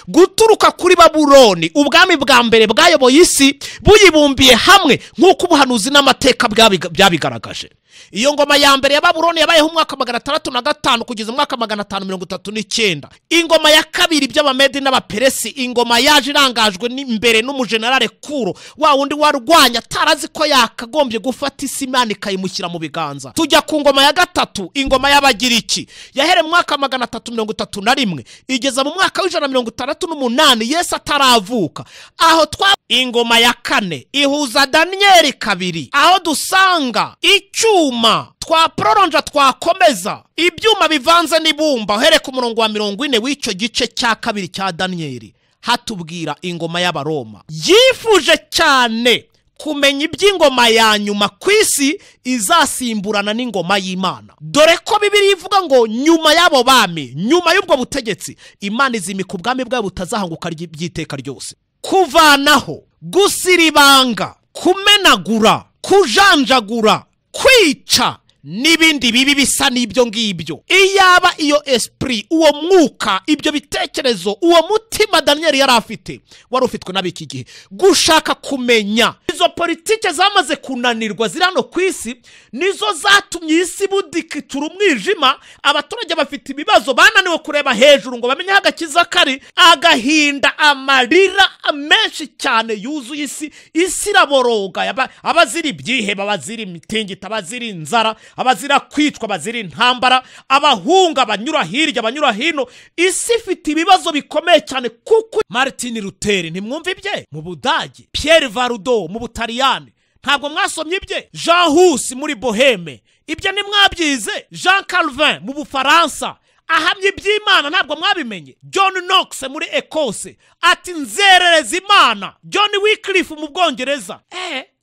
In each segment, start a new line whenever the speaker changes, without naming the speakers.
guturuka kuri Babuloni ubwami bwa mbere bwayoboye isi buyibumbiye hamwe nk'uko ubuhanuzi n'amateka byabigaragaje. Iyo ngoma ya mbere ya Babuloni yabayeho umwaka 605 kugeza umwaka 539. Ingoma ya kabiri by'Abamedi n'Abaperesi, ingoma yaje irangajwe n'imbere n'umujenerale Kuro, wa wundi warwanya tarazi ko yakagombye gufata isi Imana ikayimushyira mu biganza. Tujya ku ngoma ya gatatu, ingoma y'Abagiriki yahere mu mwaka 331 igeza mu mwaka w'168 Yesu ataravuka. Aho ingoma ya kane ihuza Danieli kabiri, aho dusanga icyuma twaproronja twakomeza ibyuma bivanze n'ibumba here ku murongo wa 40 w'icyo gice cya kabiri cya Danieli. Hatubwira ingoma y'Abaroma yifuje cyane kumenya iby'ingoma ya nyuma kwisi izasimburana n'ingoma y'Imana. Dore ko Bibiliya ivuga ngo nyuma y'abo bami, nyuma y'ubwo butegetsi, Imana izimika ubwami bwayo butazahanguka by'iteka ryose. Kuvanaho, gusiribanga, kumenagura, kujanjagura, kwica n'ibindi bibi bisa n'ibyo ngibyo. Iyaba iyo esprit, uwo mwuka, ibyo bitekerezo, uwo mutima Daniel yari afite wari ufitwe n'abiki gihe gushaka kumenya. Izo politike zamaze kunanirwa zirano kwisi nizo zatumye isi budikitura umwijima. Abaturage bafite ibibazo, bananiwe kureba hejuru ngo bamenye Agakiza kari, agahinda amarira menshi cyane yuzuye isi. Isi iraboroga, abaziri byiheba, abaziri imitingita, abaziri inzara, abazira kwicwa, abazira intambara, abahunga banyura hirya banyura hino. Isi ifite ibibazo bikomeye cyane kuko Martin Luther ntimwumva ibye mu Budage, Pierre Varudo mu Butaliyani ntabwo mwasomye ibye, Jean Hus muri Boheme ibyo nimwabyize, Jean Calvin mu Bufaransa ahamye iby'Imana ntabwo mwabimenye, John Knox muri Ekose ati nzerereza Imana, John Wycliffe mu Bwongereza.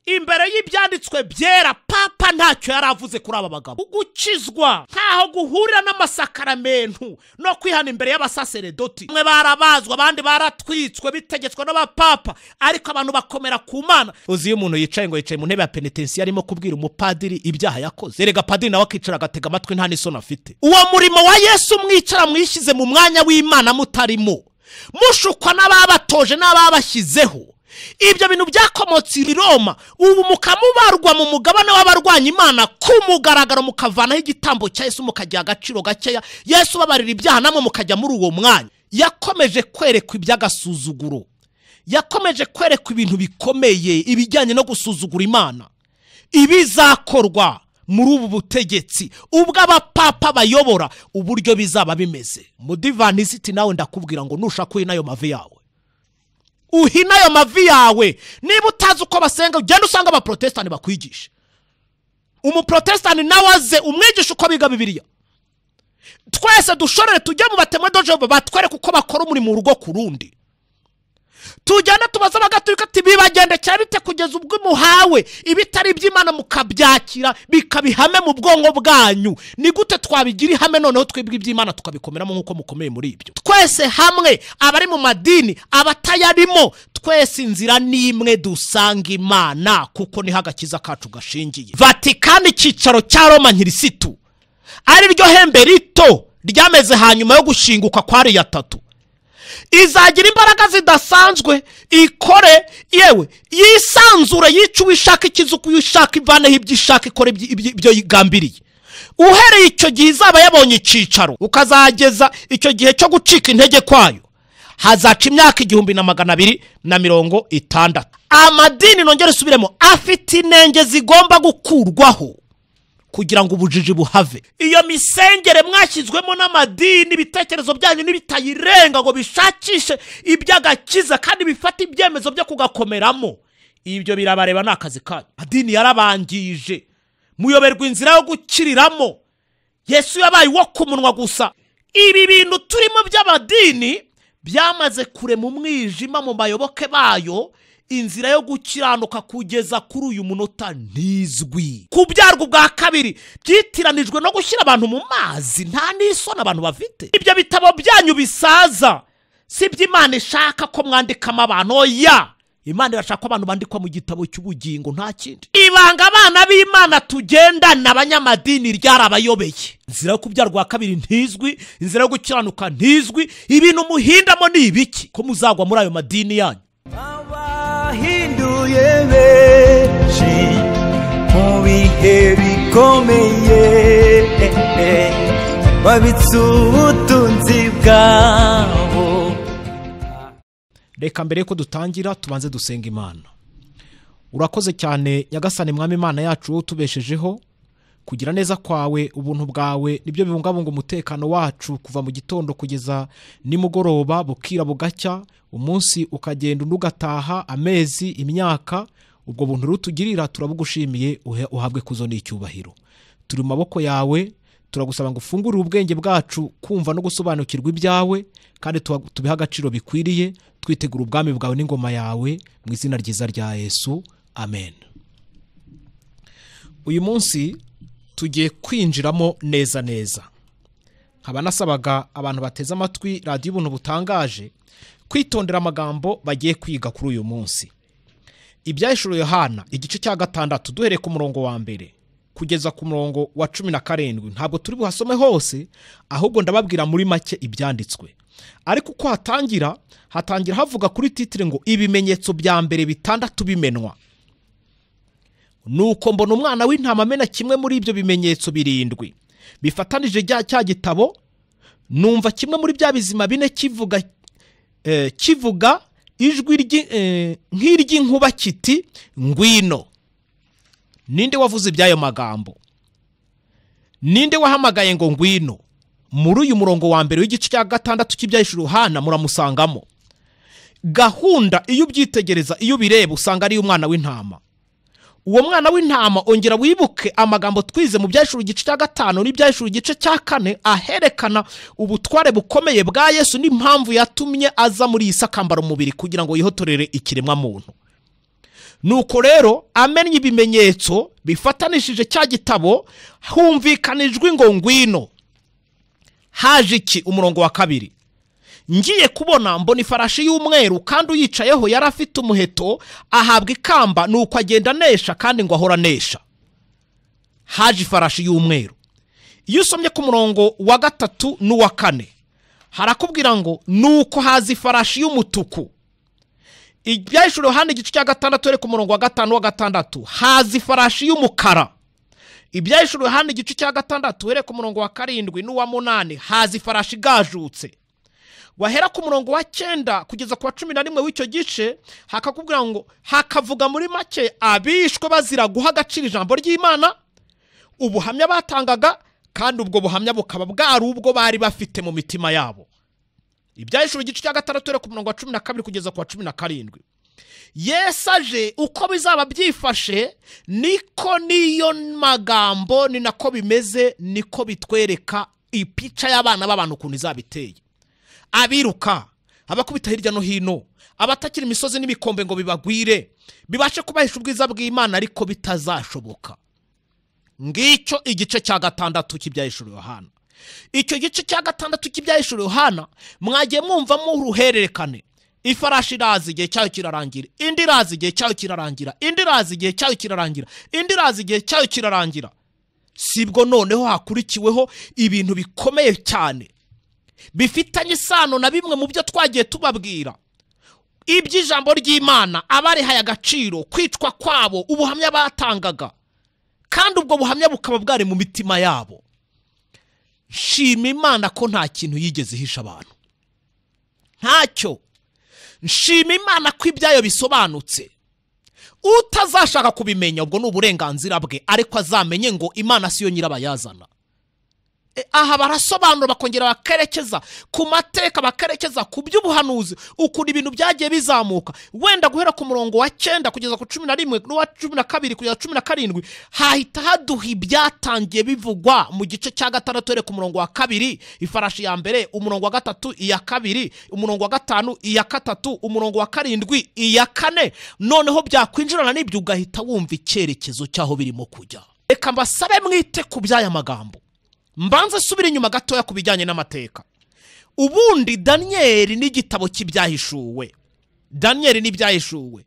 Imbere y'ibyanditswe byera papa ntacyo yaravuze kuri aba bagabo. Gukizwa ntaho guhurira n'amasakaramentu no kwihana imbere y'abasaseredoti. Mwe barabazwa, abandi baratwitswe bitegetswe n'abapapa, ariko abantu bakomera ku Mana. Uzi iyo umuntu yicaye ngo yicaye mu ntebe ya penitensi arimo kubwira umupadiri ibyaha yakoze, erega padiri nawe akicara agatega amatwi nta n'isoni afite. Uwo murimo wa Yesu mwicara mwishyize mu mwanya w'Imana mutarimo, mushukwa n'ababatoje n'ababashyizeho. Ibyo bintu byakomotse i Roma, ubu mukamubarwa mu mugabane w'abarwanya Imana kumugaragaro, mukavanaho igitambo cya Yesu mukagira agaciro gakeya. Yesu babarira ibyaha namwe mukajya muri uwo mwanya. Yakomeje kwerekwa iby'agasuzuguro, yakomeje kwerekwa ibintu bikomeye ibijyanye no gusuzugura Imana ibizakorwa muri ubu butegetsi ubwo abapapa bayobora uburyo bizaba bimeze. Mudivantisiti nawe ndakubwira ngo nushaka nayo mavi yawe, uhina ayo mavi yawe. Niba utazi uko basenga ugenda usanga aba Protestant bakwigisha. Protestant nawaze umwigisha uko biga Bibiliya. Twese dushorere tujya mu batemwe dojobo batwereka uko bakora umurimo mu rugo kurundi. Tujyana tubaza Abagatolika ati bibagende cyane bite kugeza ubwo muhawe ibitari iby'Imana mukabyakira bikabihame mu bwongo bwanyu. Ni gute twabigira ihame noneho twebwe iby'Imana tukabikomeramo nk'uko mukomeye muri ibyo? Twese hamwe, abari mu madini, abatayarimo, twese inzira n'imwe dusanga Imana kuko niho Agakiza kacu gashingiye. VATICAN icyicaro cya Roma nkirisitu ari ryo hembe rito ryameze hanyuma yo gushinguka kwa Ariya tatu. Izagira imbaraga zidasanzwe, ikore yewe yisanzura, yica uwishaka, ikizuku yishaka, ivaneho ibyishaka, ikore ibyo yigambiriye. Uhereye icyo gihe izaba yabonye icyicaro, ukazageza icyo gihe cyo gucika intege kwayo hazaca imyaka 1260. Amadini nongere subiremo afite inenge zigomba gukurwaho kugira ngo ubujiji buhave. Iyo misengere mwashyizwemo n'amadini, ibitekerezo byanyu nibitayirenga ngo bishakishe iby'agakiza kandi bifata ibyemezo byo kugakomeramo, ibyo birabareba n'akazi kanyu. Adini yarabangije, muyoberwa inzira yo gukiriramo. Yesu yabaye wo kumunwa gusa. Ibi bintu turimo by'amadini byamaze kure mu mwijima mu bayoboke bayo. Inzira yo gukiranuka kugeza kuri uyu munota ntizwi. Kubyarwa bwa kabiri byitiranijwe no gushyira abantu mu mazi, nta n'isoni abantu bafite. Ibyo bitabo byanyu bisaza si by'Imana ishaka ko mwandikamo abantu. Oya, Imana irashaka ko abantu bandikwa mu gitabo cy'ubugingo nta kindi. Ibanga abana b'Imana tugendana abanyamadini ryarabayobeye. Inzira yo kubyarwa kabiri ntizwi, inzira yo gukiranuka ntizwi, ibintu muhindamo ni ibiki ko muzagwa muri ayo madini yanyu?
Abahinduye benshi mu bihe bikomeye, babitse ubutunzi bwabo.
Reka mbere ko dutangira tubanze dusenga Imana. Urakoze cyane Nyagasani Mwami Imana yacu utubeshejeho, kugira neza kwawe, ubuntu bwawe nibyo bibungabunga umutekano wacu kuva mu gitondo kugeza nimugoroba, bukira bugacya, umunsi ukagenda ugataha, amezi, imyaka. Ubwo buntu rutugirira turabugushimiye, uhabwe kuzo n'icyubahiro. Turi mu maboko yawe, turagusaba ngo ufungure ubwenge bwacu kumva no gusobanukirwa ibyawe, kandi tubiha agaciro bikwiriye, twitegura ubwami bwawe n'ingoma yawe, mu izina ryiza rya Yesu, amen. Uyu munsi tugiye kwinjiramo neza neza. Nkaba nasabaga abantu bateze amatwi radio ubuntu butangaje kwitondera amagambo bagiye kwiga kuri uyu munsi. Ibyahishuriwe Yohana igice cya 6 duhereye ku murongo wa mbere kugeza ku murongo wa 17. Ntabwo turi buhasome hose, ahubwo ndababwira muri make ibyanditswe. Ariko uko hatangira havuga kuri titre ngo ibimenyetso bya mbere 6 bimenwa. Nuko mbona umwana w'intama amena kimwe muri ibyo bimenyetso 7 bifatanije cya gitabo. Numva kimwe muri bya bizima 4 kivuga ijwi nk'iry'inkuba kiti, ngwino. Ninde wavuze ibyayo magambo? Ninde wahamagaye ngo ngwino? Muri uyu murongo wa mbere w'igice cya 6 cy'ibyahishuriwe Yohana muramusangamo gahunda. Iyo ubyitegereza, iyo bireba, usanga ari umwana w'intama. Uwo mwana w'intama ongera wibuke amagambo twize mu byahishuriwe igice cya 5 n'ibyahishuriwe igice cya 4 aherekana ubutware bukomeye bwa Yesu n'impamvu yatumye aza muri iyi sakambara umubiri kugira ngo yihotorere ikiremwa muntu. Nuko rero amenye ibimenyetso bifatanishije cya gitabo, humvikanijwe ngo ngwino. Haje iki? Umurongo wa 2. Ngiye kubona mbona ifarashi y'umweru, kandi uyicayeho yari afite umuheto, ahabwa ikamba, nuko agenda nesha, kandi ngo ahora nesha. Haje ifarashi y'umweru. Iyo usomye ku murongo wa 3 n'uwa 4 harakubwira ngo nuko haza ifarashi y'umutuku. Ibyahishuriwe Yohana igice cya 6 ku murongo wa 5 n'uwa 6 haza ifarashi y'umukara. Ibyahishuriwe Yohana igice cya 6 ku murongo wa 7 n'uwa 8 haza ifarashi igajutse. Wahera ku murongo wa 9 kugeza ku wa 11 w'icyo gice hakakubwira ngo hakavuga muri make abishwe bazira guha agaciro ijambo ry'Imana, ubuhamya batangaga, kandi ubwo buhamya bukaba bwari ubwo bari bafite mu mitima yabo. Ibyahishuriwe igice cya 6 ku murongo wa 12 kugeza ku wa 17. Yesu aje uko bizaba byifashe niko niyo magambo ni nako bimeze, niko bitwereka ipica y'abana b'abantu kuntu izabiteye. Abiruka, abakubita hirya no hino, abatakira imisozi n'imikombe ngo bibagwire, bibashe kubahisha ubwiza bw'Imana, ariko bitazashoboka. Ngicyo igice cya 6 cy'ibyahishuriwe Yohana. Icyo gice cya 6 cy'ibyahishuriwe Yohana mwagiye mwumvamo uruhererekane. Ifarashi iraza, igihe cyayo kirarangira, indi iraza, igihe cyayo kirarangira, indi iraza, igihe cyayo kirarangira, indi iraza, igihe cyayo kirarangira. Sibwo noneho hakurikiweho ibintu bikomeye cyane bifitanye isano na bimwe mu byo twagiye tubabwira. Iby'ijambo ry'Imana, abarihaye agaciro, kwicwa kwabo, ubuhamya batangaga, kandi ubwo buhamya bukaba bwari mu mitima yabo. Nshima Imana ko nta kintu yigeze ihisha abantu, ntacyo. Nshima Imana ko ibyayo bisobanutse. Utazashaka kubimenya ubwo n'uburenganzira bwe, ariko azamenye ngo Imana siyo nyirabayazana. Aha barasobanura bakongera bakerekeza ku mateka, bakerekeza ku by'ubuhanuzi, ukuri ibintu byagiye bizamuka. Wenda guhera ku murongo wa 9 kugeza ku 11 n'uwa 12 kugeza 17 hahita haduha ibyatangiye bivugwa mu gice cya 6 ku murongo wa 2 ifarashi ya mbere, umurongo wa 3 iya 2, umurongo wa 5 iya 3, umurongo wa 7 iya 4. Noneho byakwinjirana n'ibyo ugahita wumva icyerekezo cyaho birimo kujya. Reka mbasabe mwite ku by'aya magambo. Mbanze subira inyuma gatoya kubijyanye n'amateka. Ubundi Daniel n'igitabo cy'ibyahishuwe. Daniel n'ibyahishuwe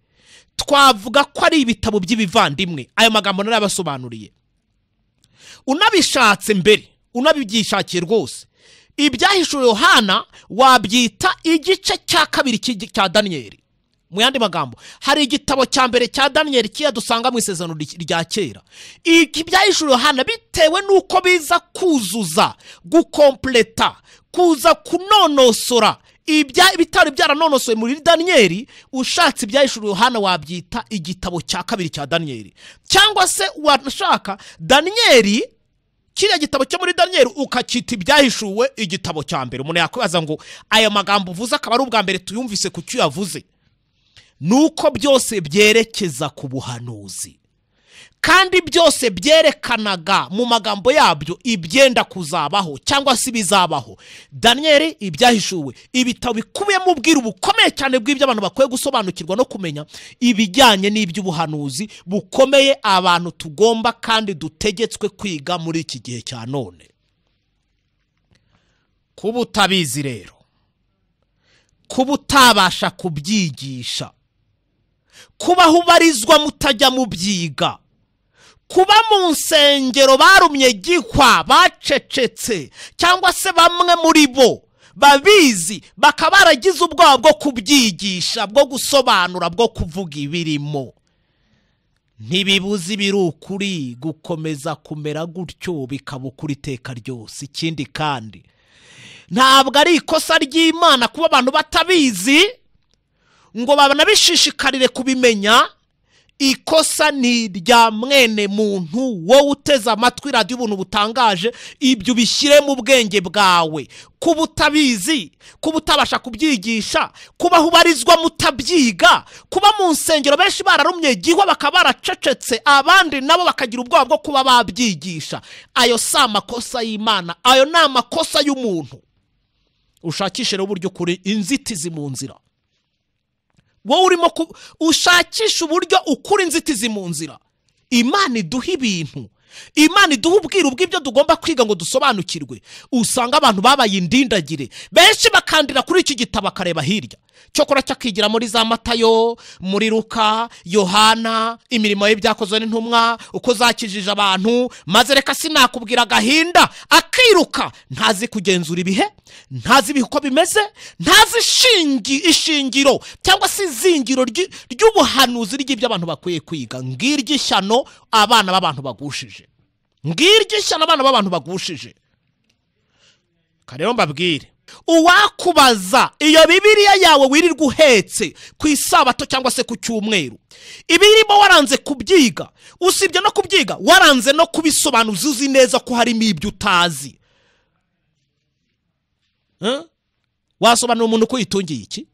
twavuga ko ari ibitabo by'ibivandimwe. Ayo magambo narabasobanuriye. Unabishatse mbere, unabibyishakiye rwose, ibyahishuwe Yohana wabyita igice cya kabiri cya Daniyeli. Mu yandi magambo, hari igitabo cya mbere cya Daniyeli kiya dusanga mu isezerano rya kera. Ibyahishuwe Yohana bitewe nuko biza kuzuza, gukompleta, kuza kunonosora bitari byaranonosoye muri Daniyeli. Ushatse ibyahishuwe Yohana wabyita igitabo cya kabiri cya Daniyeli, cyangwa se washaka Daniyeli, kiriya gitabo cyo muri Daniyeli ukakita ibyahishuwe igitabo cya mbere. Umuntu yakwibaza ngo aya magambo uvuze akaba ari ubwa mbere tuyumvise ku cyo yavuze. Nuko byose byerekeza ku buhanuzi, kandi byose byerekanaga mu magambo yabyo ibyenda kuzabaho cyangwa se bizabaho. Daniyeli, ibyahishuwe, ibitabo bikubiyemo ubwiru bukomeye cyane bw'ibyo abantu bakwiye gusobanukirwa no kumenya ibijyanye n'iby'ubuhanuzi bukomeye abantu tugomba kandi dutegetswe kwiga muri iki gihe cya none. Kuba utabizi rero, kuba utabasha kubyigisha, kubaho ubarizwa mutajya mu byiga, kuba mu nsengero barumye gihwa bacecetse, cyangwa se bamwe muri bo babizi bakaba baragize ubwoba bwo kubyigisha, bwo gusobanura, bwo kuvuga ibirimo, ntibibuze ibiri ukuri gukomeza kumera gutyo bikaba ukuri iteka ryose. Ikindi kandi ntabwo ari ikosa ry'Imana kuba abantu batabizi ngo banabishishikarire kubimenya. Ikosa ni rya mwene muntu wowe uteze amatwi radiyo ubuntu butangaje, ibyo bishyire mu bwenge bwawe. Kuba utabizi, kuba utabasha kubyigisha, kuba ubarizwa mutabyiga, kuba mu nsengero benshi bararumye gihwa bakaba baracecetse, abandi nabo bakagira ubwoba bwo kuba babyigisha. Ayo si amakosa y'Imana, ayo ni amakosa y'umuntu. Ushakishe uburyo kuri inzitizi mu nzira. Wowe urimo ushakisha uburyo ukura inzitizi mu nzira. Imana iduha ibintu, Imana iduha ubwiru bw'ibyo tugomba kwiga ngo dusobanukirwe. Usanga abantu babaye indindagire, benshi bakandira kuri iki gitabo akareba hirya, cyokora cyakigira muri za Matayo, muri Luka, Yohana, imirimo y'ibyakozwe n'intumwa, uko zakijije abantu, maze reka sinakubwira agahinda akiruka. Ntazi kugenzura ibihe, ntazi uko bimeze, ntazi ishingiro cyangwa se izingiro ry'ubuhanuzi ry'ibyo abantu bakwiye kwiga. Ngiryo ishyano abana b'abantu bagushije, ngiryo ishyano abana b'abantu bagushije. Karero mbabwire, uwakubaza iyo Bibiliya yawe wirirwa uhetse ku isabato cyangwa se ku cyumweru, ibirimo waranze kubyiga, usibye no kubyiga waranze no kubisobanuza, uzi neza ko harimo ibyo utazi. Wasobanura umuntu ko yitungiye iki?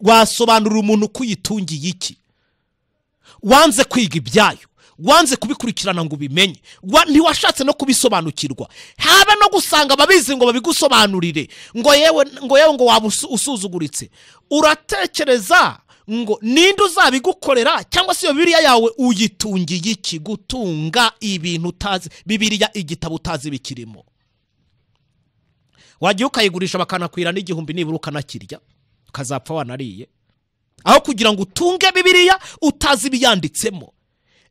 Wasobanura umuntu ko yitungiye iki? Wanze kwiga ibyayo, wanze kubikurikirana ngo ubimenye, ntiwashatse no kubisobanukirwa. Habe no gusanga ababizi ngo babigusobanurire, ngo yewe ngo waba usuzuguritse. Uratekereza ngo ninde uzabigukorera? Cyangwa se iyo Bibiliya yawe uyitungiye iki? Gutunga ibintu utazi, Bibiliya igitabo utazi bikirimo. Wagiye ukayigurisha bakanakwira n'igihumbi nibura ukanakirya, ukazapfa wanariye, aho kugira ngo utunge Bibiliya utazi ibiyanditsemo.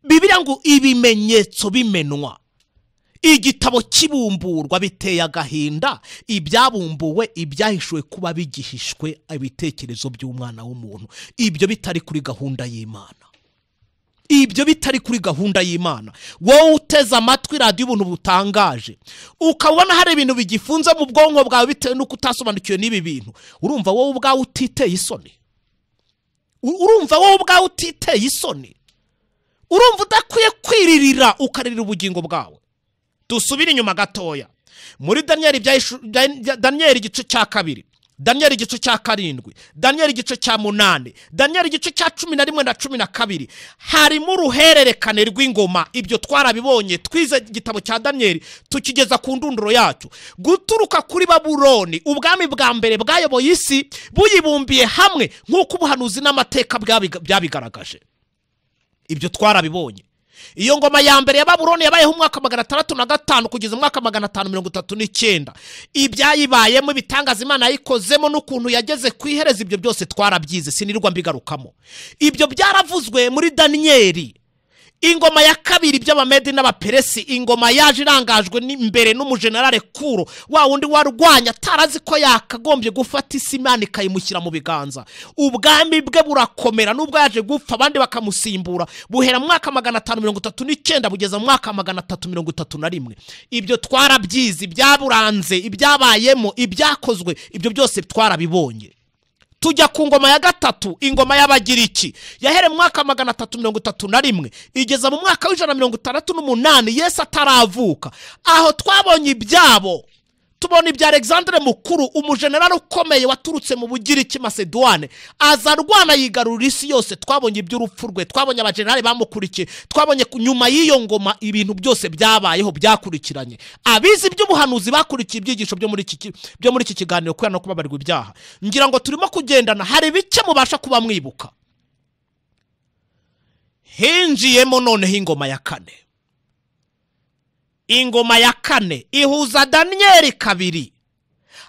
Bibiliya ngo ibimenyetso bimenwa, igitabo kibumburwa, biteye agahinda ibyabumbuwe, ibyahishuwe kuba bigihishwe ibitekerezo by'umwana w'umuntu. Ibyo bitari kuri gahunda y'Imana, ibyo bitari kuri gahunda y'Imana. Wowe uteze amatwi radiyo ubuntu butangaje, ukabona hari ibintu bigifunze mu bwonko bwawe bitewe nuko utasobanukiwe n'ibi bintu, urumva wowe ubwawe utiteye isoni? Urumva wowe ubwawe utiteye isoni? Urumva udakwiye kwiririra ukaririra ubugingo bwawe? Dusubire inyuma gatoya muri Daniyeli igice cya kabiri, Daniyeli igice cya karindwi, Daniyeli igice cya munani, Daniyeli igice cya 11 na 12 harimo uruhererekane rw'ingoma. Ibyo twarabibonye, twize igitabo cya Daniyeli tukigeza ku ndunduro yacu. Guturuka kuri Babuloni, ubwami bwa mbere bwayoboye isi buyibumbiye hamwe nk'uko ubuhanuzi n'amateka byabigaragaje. Ibyo twarabibonye. iyo ngoma ya mbere ya Babuloni yabayeho umwaka 605 kugeza umwaka 539. ibyayibayemo ibitangaza Imana yayikozemo n'ukuntu yageze kwihereza ibyo byose twarabyize sinirwa mbigarukamo. ibyo byaravuzwe muri Daniyeli. ingoma ya kabiri by'abamedi n'abaperesi, ingoma yaje irangajwe imbere n'umujenerale Kuro, wa wundi warwanya tarazi ko yakagombye gufata isi Imana ikayimushyira mu biganza. ubwami bwe burakomera nubwo yaje gupfa abandi bakamusimbura, buhera mu mwaka 539 bugeza mu mwaka 331. ibyo twarabyize, ibyaburanze, ibyabayemo, ibyakozwe, ibyo byose twarabibonye. tujya ku ngoma ya gatatu, ingoma y'Abagiriki yahere mu mwaka 331 igeza mu mwaka 168 Yesu ataravuka. aho twabonye ibyabo, tubona ibya Alexandre Mukuru, umujenerali ukomeye waturutse mu Bugiriki Macedoine, aza rwana yigarurira isi yose. twabonye iby'urupfu rwe, twabonye abajenerali bamukurikiye, twabonye nyuma y'iyo ngoma ibintu byose byabayeho byakurikiranye. abizi iby'ubuhanuzi bakurikiye ibyigisho byo muri iki kiganiro kubera no kubabarirwa ibyaha. ngira ngo turimo kugendana, hari bike mubasha kuba mwibuka. hinjiyemo noneho ingoma ya kane. ingoma ya kane ihuza Daniyeli kabiri,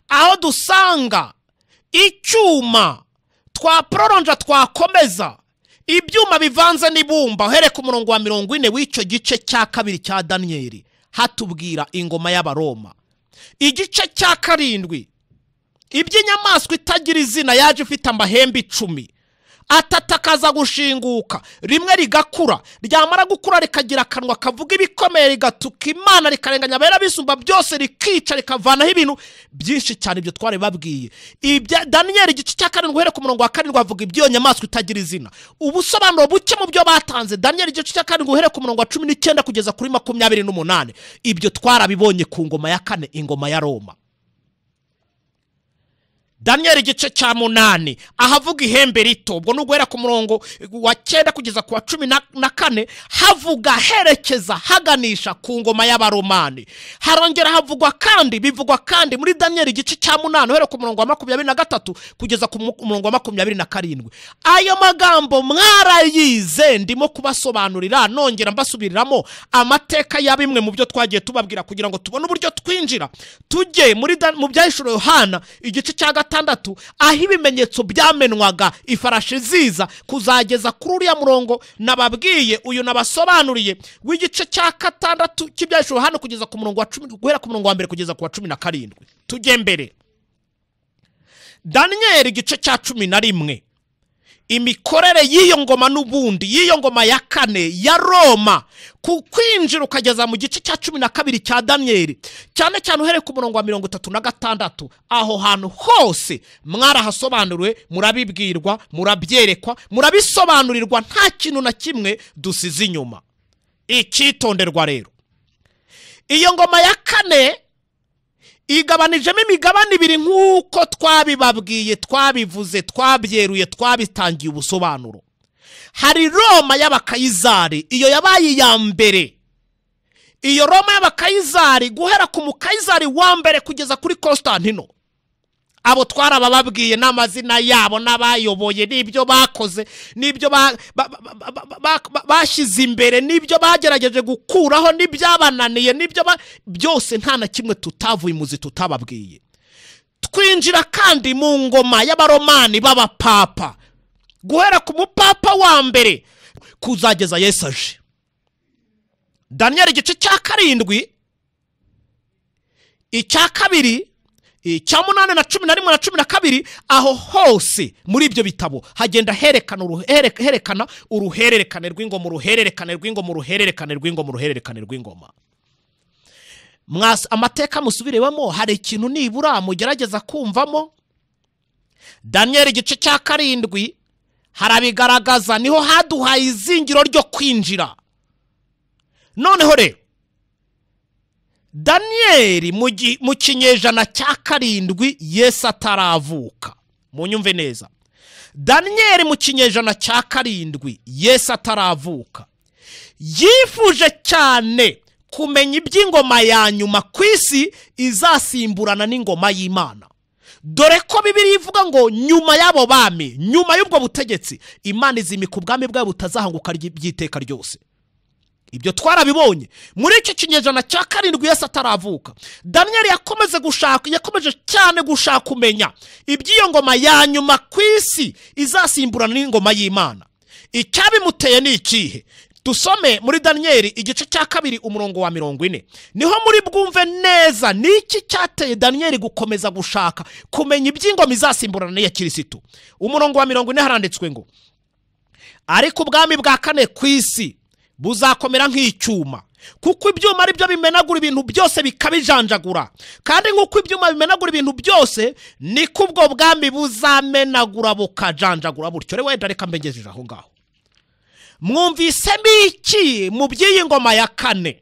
aho dusanga icyuma twaproronja twakomeza ibyuma bivanze n'ibumba. uhereye ku murongo wa 40 w'icyo gice cya kabiri cya Daniyeli hatubwira ingoma y'Abaroma. igice cya 7 iby'inyamaswa itagira izina yaje ifite amahembe 10, atatakaza gushinguka, rimwe rigakura, ryamara gukura rikagira akanwa kavuga ibikomeye, rigatuka Imana, rikarenganya abera bisumba byose, rikica rikavanaho ibintu byinshi cyane. ibyo twari babwiye. ibya Daniyeli igice cya 7 uhereye ku murongo wa 7 avuga ibyo nyamaswa itagira izina. ubusobanuro buke mu byo batanze. Daniyeli igice cya 7 uhereye ku murongo wa 19 kugeza kuri 28. ibyo twarabibonye ku ngoma ya kane, ingoma ya Roma. Daniyeli igice cya 8 ahavuga ihembe rito, ubwo n'uguhera ku murongo wa 9 kugeza ku wa 14 havuga herekeza haganisha ku ngoma y'Abaromani. harongera havugwa kandi, bivugwa kandi muri Daniyeli igice cya 8 uhereye ku murongo wa 23 kugeza ku murongo wa 27. ayo magambo mwarayize, ndimo kubasobanurira nongera mbasubiriramo amateka ya bimwe mu byo twagiye tubabwira kugira ngo tubone uburyo twinjira tujye mu byahishuriwe Yohana igice cya 6 aho ibimenyetso byamenwaga ifarashi ziza kuzageza kuri uriya murongo nababwiye, uyu nabasobanuriye w'igice cya 6 cy'ibyahishuriwe Yohana kugeza ku murongo wa 10 guhera ku murongo wa 1 kugeza ku wa 17. tujye mbere. Daniyeli igice cya 11 imikorere y'iyo ngoma n'ubundi y'iyo ngoma ya kane ya Roma, ku kwinjira ukageza mu gice cya 12 cya Daniyeli, cyane cyane uhereye ku murongo wa 36. aho hantu hose mwarahasobanuriwe, murabibwirwa, murabyerekwa, murabisobanurirwa, nta kintu na kimwe dusize inyuma. icyitonderwa rero, iyo ngoma ya kane igabanijemo imigabane 2 nk'uko twabibabwiye, twabivuze, twabyeruye, twabitangiye ubusobanuro. hari Roma y'Abakayizari, iyo yabaye iya mbere. iyo Roma y'Abakayizari guhera ku mukayizari wa mbere kugeza kuri Constantino, abo twarabababwiye n'amazina yabo n'abayoboye n'ibyo bakoze n'ibyo bashyize imbere n'ibyo bagerageje gukuraho n'ibyabananiye n'ibyo byose nta na kimwe tutavuye muzi tutababwiye. twinjira kandi mu ngoma y'Abaromani b'abapapa guhera ku mupapa wa mbere kuzageza Yesu aje. Daniyeli igice cya 7 icya 2 icya 8 na 11 na 12, aho hose muri ibyo bitabo hagenda herekana uruhererekane rw'ingoma, uruhererekane rw'ingoma, uruhererekane rw'ingoma, uruhererekane rw'ingoma. amateka musubirewemo, hari ikintu nibura mugerageza kumvamo. Daniyeli igice cya 7 harabigaragaza, niho haduhaye izingiro ryo kwinjira. noneho rero Daniyeli mu kinyejana cya 7 Yesu ataravuka. munyumve neza, Daniyeli mu kinyejana cya 7 Yesu ataravuka yifuje cyane kumenya iby'ingoma ya nyuma ku isi izasimburana n'ingoma y'Imana. dore ko Bibiliya ivuga ngo nyuma y'abo bami, nyuma y'ubwo butegetsi, Imana izimika ubwami bwayo butazahanguka by'iteka ryose. ibyo twarabibonye muri icyo kinyejana cya karindwi Yesu ataravuka. Daniel yakomeje cyane gushaka kumenya iby'iyo ngoma ya nyuma ku isi izasimburana n'ingoma y'Imana. Icyabimuteye ni ikihe? Dusome muri Daniel igice cya 2 umurongo wa 40. Niho muri bwumve neza niki cyateye Daniel gukomeza gushaka kumenya iby'ingoma izasimburana n'iya Kristo. Umurongo wa 40 haranditswe ngo, ariko ubwami bwa kane ku isi buzakomera nk'icyuma, kuko ibyuma ari byo bimenagura ibintu byose bikabijanjagura, kandi nk'uko ibyuma bimenagura ibintu byose niko ubwo bwami buzamenagura bukajanjagura butyo. Rero reka mbengejeje aho ngaho. Mwumvise iki mu by'iyi ngoma ya kane?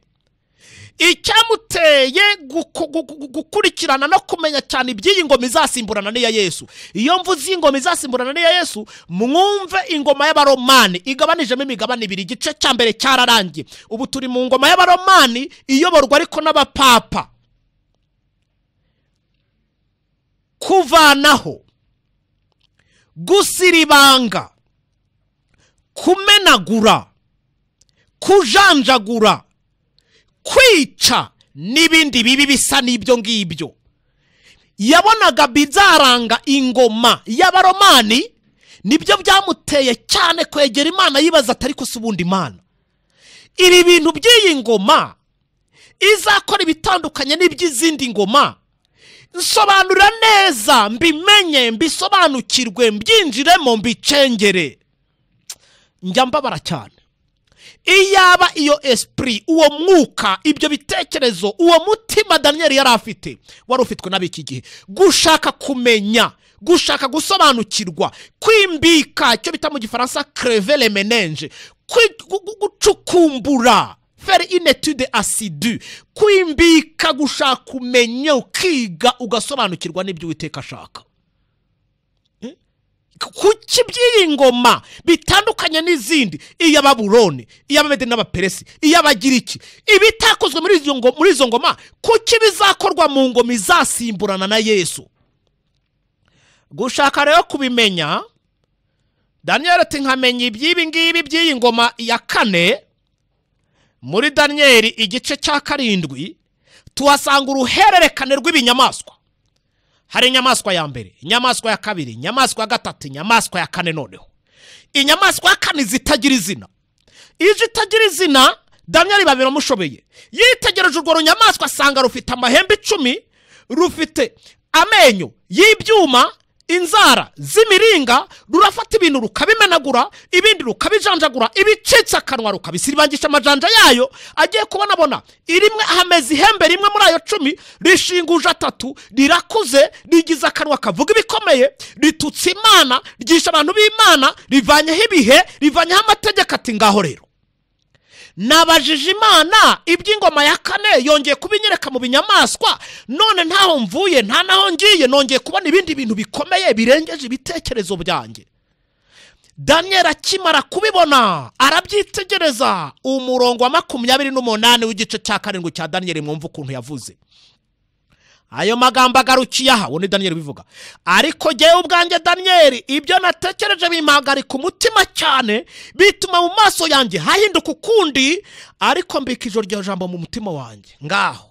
Icyamuteye gukurikirana no kumenya cyane iby'iyi ngoma izasimburana n'iya Yesu. Iyo mvuze ingoma izasimburana n'iya Yesu, mwumve ingoma y'Abaromani igabanijemo imigabane ibiri. Igice cya mbere cyararangiye, ubu turi mu ngoma y'Abaromani iyoborwa ariko n'abapapa. Kuvanaho, gusiribanga, kumenagura, kujanjagura, kwica n'ibindi bibi bisa n'ibyo ngibyo yabonaga bizaranga ingoma y'Abaromani. Nibyo byamuteye cyane kwegera Imana yibaza atari ko subundi Imana ibi bintu by'iyi ngoma izakora ibitandukanye n'iby'izindi ngoma, nsobanura neza, mbimenye, mbisobanukirwe, mbyinjiremo, mbicengere. Njya mbabara cyane iyaba iyo esprit, uwo mwuka, ibyo bitekerezo, uwo mutima Daniel yari afite wari ufitwe n'abiki gihe, gushaka kumenya, gushaka gusobanukirwa, kwimbika, icyo bita mu gifaransa crever les méninges, gucukumbura, faire une étude assidue, kwimbika, gushaka kumenya, ukiga, ugasobanukirwa n'ibyo Uwiteka ashaka. Kuki by'iyi ngoma bitandukanye n'izindi, iy'Ababuloni, iy'Abamede n'Abaperesi, iy'Abagiriki, ibitakozwe muri izo ngoma, kuki bizakorwa mu ngoma izasimburana na Yesu? Gushaka rero kubimenya, Daniel ati nkamenya iby'ibi ngibi by'iyi ngoma ya kane. Muri Daniel igice cya 7 tuhasanga uruhererekane rw'ibinyamaswa. Hari inyamaswa ya mbere, inyamaswa ya kabiri, inyamaswa ya gatatu, inyamaswa ya kane. Noneho inyamaswa ya kane zitagira izina. Ije itagira izina Daniel babiramushobeye. Yitegereje urwo runyamaswa asanga rufite amahembe 10, rufite amenyo y'ibyuma, inzara z'imiringa, rurafata ibintu rukabimenagura, ibindi rukabijanjagura, ibicitse akanwa rukabisiribangisha amajanja yayo. Agiye kubonabona irimwe hameze ihembe rimwe muri ayo 10 rishinguje 3, rirakuze, rigize akanwa kavuga ibikomeye, ritutse Imana, ryisha abantu b'Imana, rivanyeho ibihe, rivanyeho amategeko. Ati ngaho rero nabajije Imana iby'ingoma ya kane, yongeye kubinyereka mu binyamaswa, none ntaho mvuye, nta naho ngiye, nongeye kubona ibindi bintu bikomeye birengeje ibitekerezo byanjye. Daniel akimara kubibona arabyitegereza. Umurongo wa 28 w'igice cya 7 cya Daniel, mwumva ukuntu yavuze ayo magambo agarukiye aha. Wone Daniel bivuga, ariko jyewe ubwanjye Daniel ibyo natekereje bimpagarika umutima cyane, bituma mu maso yanjye hahinduka ukundi, ariko mbika ijoro rya jambo mu mutima wanjye. Ngaho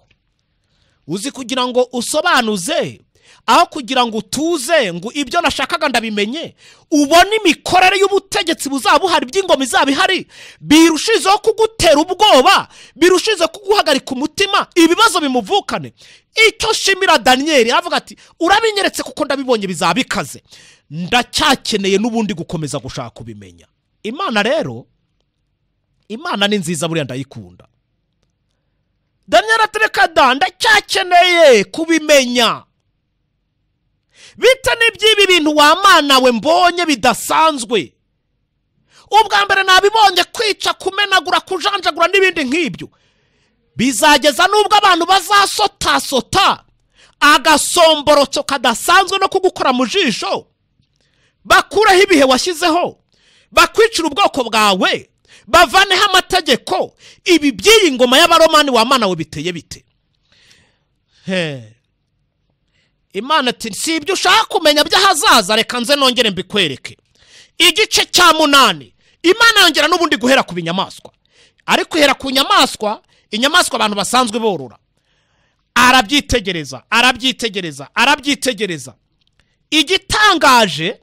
uzi kugira ngo usobanuze, aho kugira ngo utuze ngo ibyo nashakaga ndabimenye, ubona imikorere y'ubutegetsi buzaba buhari, by'ingoma izaba ihari, birushizeho kugutera ubwoba, birushizeho kuguhagarika umutima, ibibazo bimuvukane. Icyo shimira Daniel avuga ati urabinyeretse kuko ndabibonye bizaba bikaze, ndacyakeneye n'ubundi gukomeza gushaka kubimenya. Imana rero, Imana ni nziza, buriya ndayikunda. Daniel atereka ndacyakeneye kubimenya. Bita n'iby'ibi bintu wa Mana we mbonye bidasanzwe. Ubwa mbere nabibonye kwica, kumenagura, kujanjagura n'ibindi nk'ibyo. Bizageza nubwo abantu bazasota agasomborotso kadasanzwe no kugukora mu jisho, bakuraho ibihe washyizeho, bakwicira ubwoko bwawe, bavaneho amategeko. Ibi by'iyi ngoma y'Abaromani wa Mana we biteye bite? Imana ati si ibyo ushaka kumenya by'ahazaza, reka nze nongere mbikwereke. Igice cya 8 Imana yongera n'ubundi guhera ku binyamaswa. ariko ihera ku nyamaswa, inyamaswa abantu basanzwe borora. Arabyitegereza. Igitangaje,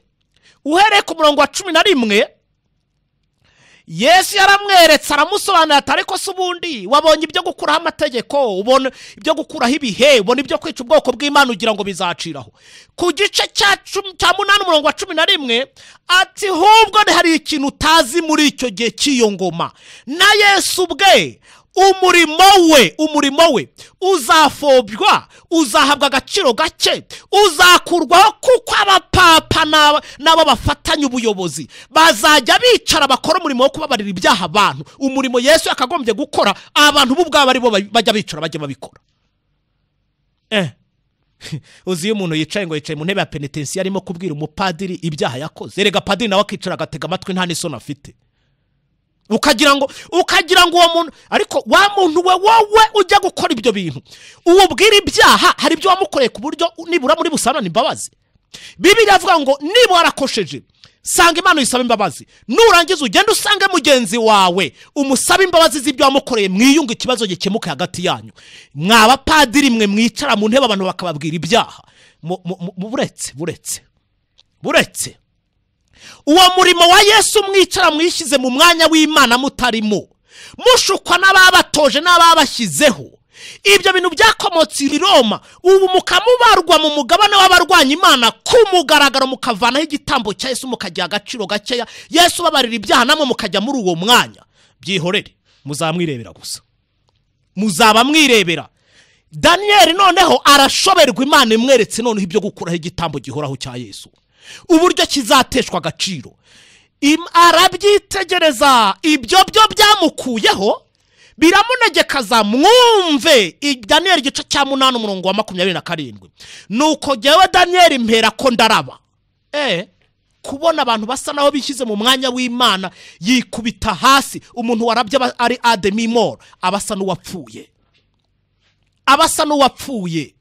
uhereye ku murongo wa 11, Yesu yaramweretse aramusobanurira ati ariko se ubundi wabonye ibyo gukuraho amategeko, ubona ibyo gukuraho ibihe, ubona ibyo kwica ubwoko bw'Imana ugira ngo bizaciraho. Ku gice cya 8 umurongo wa 11 ati hubwo hari ikintu utazi muri icyo gihe cy'iyo ngoma, na Yesu ubwe umurimo we uzafobywa, uzahabwa agaciro gake, uzakurwaho, kuko abapapa n'abo bafatanya ubuyobozi bazajya bicara bakora umurimo wo kubabarira ibyaha abantu. Umurimo Yesu yakagombye gukora, abantu b'ubwabo ari bo bajya bicara bajya babikora. Uzi umuntu yicaye mu ntebe ya penitensiya arimo kubwira umupadiri ibyaha yakoze, erega padiri nawe akicara agatega amatwi nta n'isoni afite. Ukagira ngo uwo muntu, ariko wa muntu wowe ujya gukora ibyo bintu ubwira ibyaha, hari ibyo wamukoreye ku buryo nibura muri busanane imbabazi. Bibiliya avuga ngo niba warakosheje sanga Imana uyisaba imbabazi, nurangiza ugende usange mugenzi wawe umusaba imbabazi z'ibyo wamukoreye, mwiyunga ikibazo gikemuke hagati yanyu. Mwaba padiri mwe mwicara mu ntebe abantu bakababwira ibyaha, buretse uwo murimo wa Yesu mwicara mwishyize mu mwanya w'Imana mutarimo, mushukwa n'ababatoje n'ababashyizeho. Ibyo bintu byakomotse i Roma, ubu mukamubarwa mu mugabane w'abarwanya Imana ku mugaragaro, mukavanaho igitambo cya Yesu mukagira agaciro gakeya, Yesu babarira ibyaha namwe mukajya muri uwo mwanya. Byihorere, muzamwirebera gusa, muzaba mwirebera. Daniel noneho arashoberwa, Imana imweretse noneho ibyo gukuraho igitambo gihoraho cya Yesu, uburyo kizateshwa agaciro. Arabyitegereza, ibyo byamukuyeho biramunegekaza. Mwumve Daniel igice cya 8 umurongo wa 27. Nuko jyewe Daniel mpera ko ndaraba. Kubona abantu basa naho bishyize mu mwanya w'Imana, yikubita hasi. Umuntu warabye ari ademimor, abasa n'uwapfuye.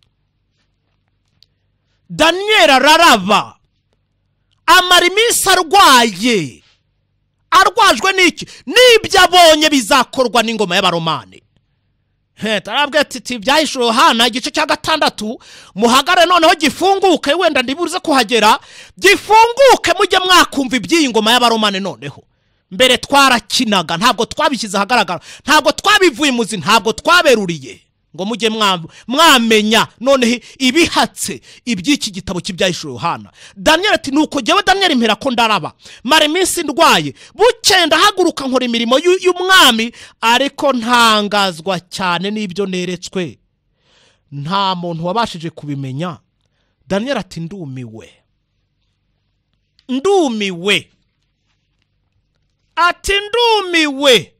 Daniel araraba, amara iminsi arwajwe n'iki? N'ibyo abonye bizakorwa n'ingoma y'Abaromani. Tarabwe ati byahishuwe Yohana igice cya 6, muhagare noneho gifunguke, wenda ndibuze kuhagera, gifunguke mujye mwakumva iby'iyi ngoma y'Abaromani. Noneho mbere twarakinaga, ntabwo twabishyize ahagaragara, ntabwo twabivuye muzi, ntabwo twaberuriye ngo mujye mwamenya noneho ibihatse iby'iki gitabo cy'ibyahishuwe Yohana. Daniel ati nuko jyewe Daniel mpera ko ndaraba, mara iminsi ndwaye, bukenda haguruka nkora imirimo y'umwami, ariko ntangazwa cyane n'ibyo neretswe, nta muntu wabashije kubimenya. Daniel ati ndumiwe, ati ndumiwe,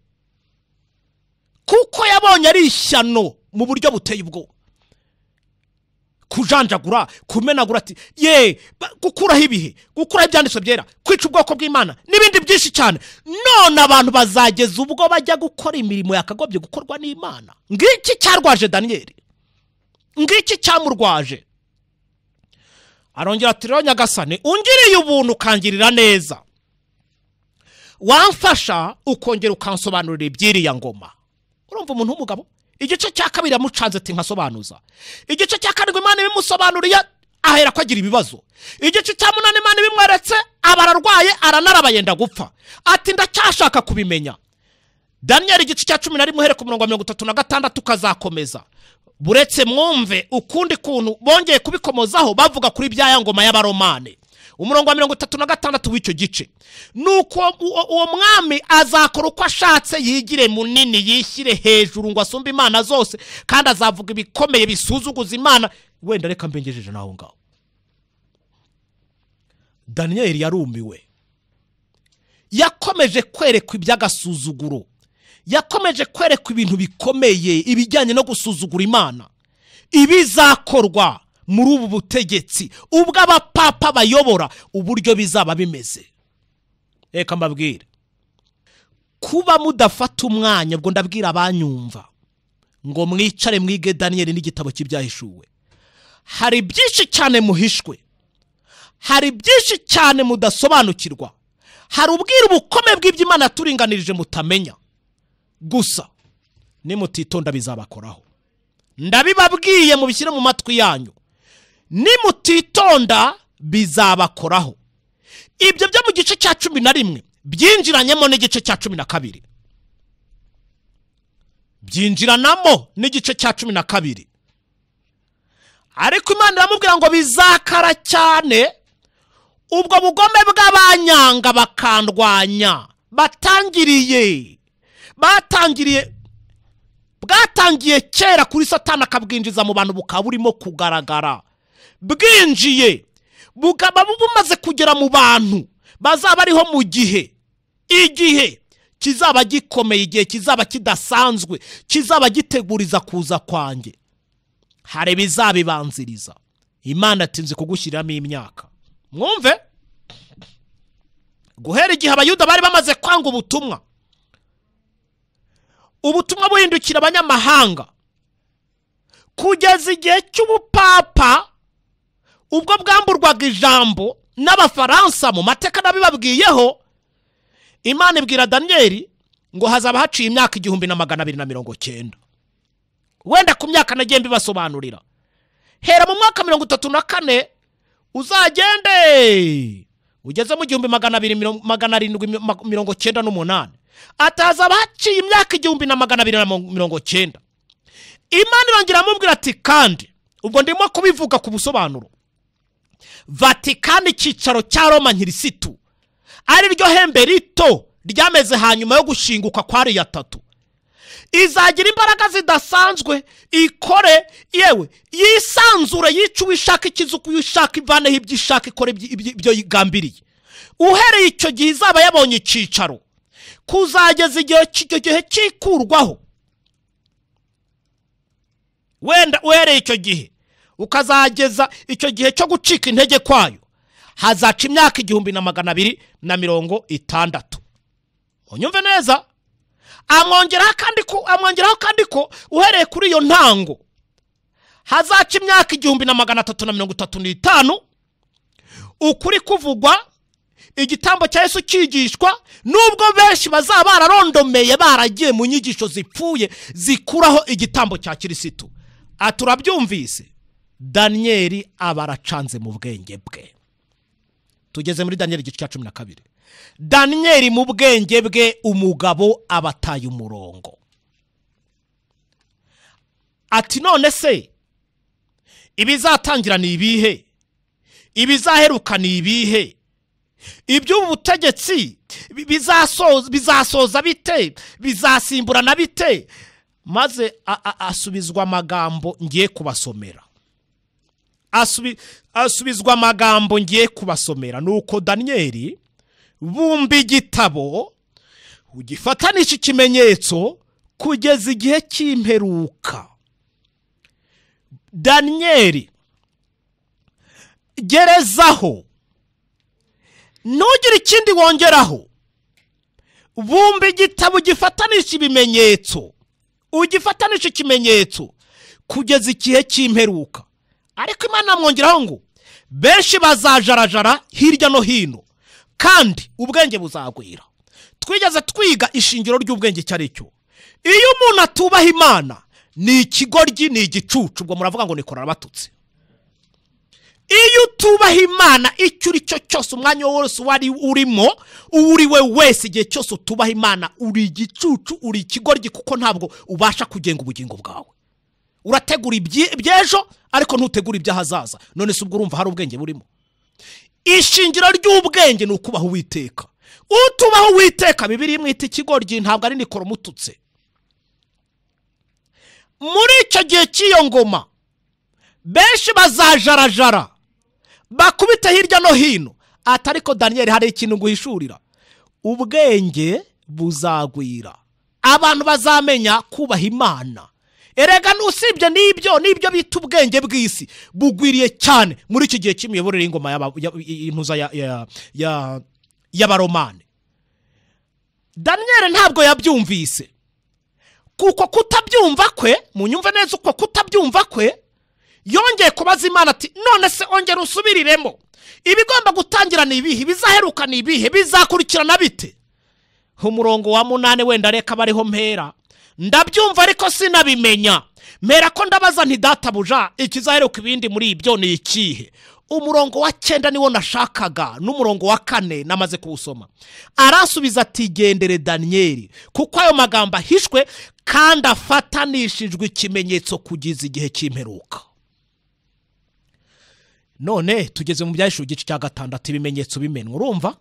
kuko yabonye ari ishyano mu buryo buteye ubwo, kujanjagura, kumenagura, ati gukuraho ibihe, gukuraho ibyanditswe byera, kwica ubwoko bw'Imana n'ibindi byinshi cyane. None abantu bazageza ubwo bajya gukora imirimo yakagobye gukorwa n'Imana. Ngiki cyarwaje Daniel, ngiki cyamurwaje. Arongera ati rero Nyagasani, ungiriye ubuntu ukangirira neza, wamfasha ukongera ukansobanurira iby'iriya ngoma. Urumva umuntu w'umugabo? Igice cya 2 yamucanze ati nkasobanuza. Igice cya 7 Imana ibimusobanuriye ahera ko agira ibibazo. Igice cya 8 Imana bimweretse abararwaye, aranaraba yenda gupfa, ati ndacyashaka kubimenya. Daniel igice cya 11 here ku murongo wa 36 kazakomeza. Buretse mwumve ukundi kuntu bongeye kubikomozaho bavuga kuri byaya ngoma y'Abaromani. Umurongo wa 36 w'icyo gice, nuko uwo mwami azakora uko ashatse, yigire munini, yishyire hejuru ngo asumbe Imana zose, kandi azavuga ibikomeye bisuzuguza Imana. Wenda reka mbengejeje naho ngaho. Daniel yarumiwe, yakomeje kwerekwa iby'agasuzuguro, yakomeje kwerekwa ibintu bikomeye ibijyanye no gusuzugura Imana, ibizakorwa muri ubu butegetsi ubwo abapapa bayobora, uburyo bizaba bimeze. Reka mbabwire, kuba mudafata umwanya, ubwo ndabwira abanyumva ngo mwicare mwige Daniel n'igitabo cy'ibyahishuwe. Hari byinshi cyane muhishwe, hari byinshi cyane mudasobanukirwa, hari ubwira ubukome bw'iby'Imana turinganirije mutamenya. gusa nimutitonda bizabakoraho. Ndabibabwiye mubishyire mu matwi yanyu, nimutitonda bizabakoraho. Ibyo byo mu gice cya 11 byinjiranyemo n'igice cya 12, byinjiranamo n'igice cya 12. Ariko Imana iramubwira ngo bizakara cyane ubwo bugome bw'abanyanga bakandwanya bwatangiye kera kuri Satani akabwinjiza mu bantu bukaba burimo kugaragara, bwinjiye bukaba bumaze kugera mu bantu bazaba ariho mu igihe kizaba gikomeye, igihe kizaba kidasanzwe, kizaba giteguriza kuza kwanjye. Hari bizabibanziriza. Imana atinze kugushyiramo imyaka. Mwumve, guhera igihe abayuda bari bamaze kwanga ubutumwa buhindukira abanyamahanga, kugeza igihe cy'ubupapa ubwo bwamburwaga ijambo n'abafaransa mu mateka nabibabwiyeho, Imana ibwira Danieli ngo hazaba haciye imyaka 1290. Wenda ku myaka nagiye mbibasobanurira. Hera mu mwaka 34 uzagende ugeze mu 1298 atazaba haciye imyaka 1290. Imana irongera amubwira ati kandi ubwo ndimo kubivuga ku busobanuro, VATICAN icyicaro cya Roma nkirisitu ari ryo hembe rito ryameze hanyuma yo gushinguka kwa ari yatatu, izagira imbaraga zidasanzwe, ikore yewe yisanzure, yica uwishaka, ikizuku uwishaka, ivaneho ibyo ishaka, ikore ibyo yigambiriye. Uhereye icyo gihe izaba yabonye icyicaro kuzageza igihe cyikurwaho. Wenda uhereye icyo gihe ukazageza icyo gihe cyo gucika intege kwayo, hazaca imyaka 1260. Unyumve neza. Amwongeraho kandi ko uhereye kuri iyo ntango hazaca imyaka 1335 ukuri kuvugwa, igitambo cya Yesu kigishwa, nubwo benshi bazaba bararondomeye baragiye mu nyigisho zipfuye zikuraho igitambo cya Kristo. Aturabyumvise. Danieli abaracanze mu bwenge bwe. Tugeze muri Danieli igice cya 12. Danieli mu bwenge bwe umugabo abataye umurongo. Ati none se ibizatangira ni ibihe? Ibizaheruka ni ibihe? Iby'ubu butegetsi bizasoza bite? Bizasimburana bite? Maze asubizwa amagambo ngiye kubasomera. Asubizwa amagambo ngiye kubasomera. Nuko Danieli bumba igitabo ugifatanisha ikimenyetso kugeza igihe cy'imperuka. Danieli gerezaho, ntugire ikindi wongeraho. Bumba igitabo ugifatanisha ibimenyetso, ugifatanisha ikimenyetso kugeza igihe cy'imperuka. Ariko Imana amwongeraho ngo benshi bazajarajara hirya no hino kandi ubwenge buzagwira. Twigeze twiga ishingiro ry'ubwenge cyari cyo. Iyo umuntu atubaha Imana ni ikigoryi, ni igicucu, ubwo muravuga ngo nikora abatutse. Iyo utubaha Imana icyo uri cyo cyose, umwanya wose wari urimo, uriwe wese, igihe cyose utubaha Imana uri igicucu, uri ikigoryi, kuko ntabwo ubasha kugenga ubugingo bwawe. Urategura ibyejo ariko ntutegura ibyahazaza. None se ubwo urumva hari ubwenge burimo? Ishingiro ry'ubwenge ni ukubaho Uwiteka. Utubaho Uwiteka Bibiliya imwita ikigoryi, ntabwo ari nikora umututse. Muri icyo gihe cy'iyo ngoma benshi bazajarajara bakubita hirya no hino. Atariko Danieli hari ikintu guhishurira. Ubwenge buzagwira, abantu bazamenya kubaha Imana. Erega nusibye nibyo bita ubwenge bw'isi bugwiriye cyane muri iki gihe cy'imiyoborere y'ingoma y'intuza y'abaromane. Danieli ntabwo yabyumvise, kuko kutabyumva kwe, munyumve neza, uko kutabyumva kwe yongeye kubaza Imana ati none se ongera usubiriremo, ibigomba gutangira ni ibihe? Bizaheruka ni ibihe? Bizakurikirana bite? umurongo wa 8 wenda reka bariho mpera. Ndabyumva ariko sinabimenya. Mpera ko ndabaza nti databuja ikizaheruka ibindi muri ibyo ni ikihe? Umurongo wa 9 niwo nashakaga n'umurongo wa 4 namaze kuwusoma. Arasubiza ati gendere Daniel kuko ayo magamba hishwe kandi afatanishijwe ikimenyetso kugeza igihe cy'imperuka. None tugeze mu byahishuwe igice cya 6 ibimenyetso bimenwa.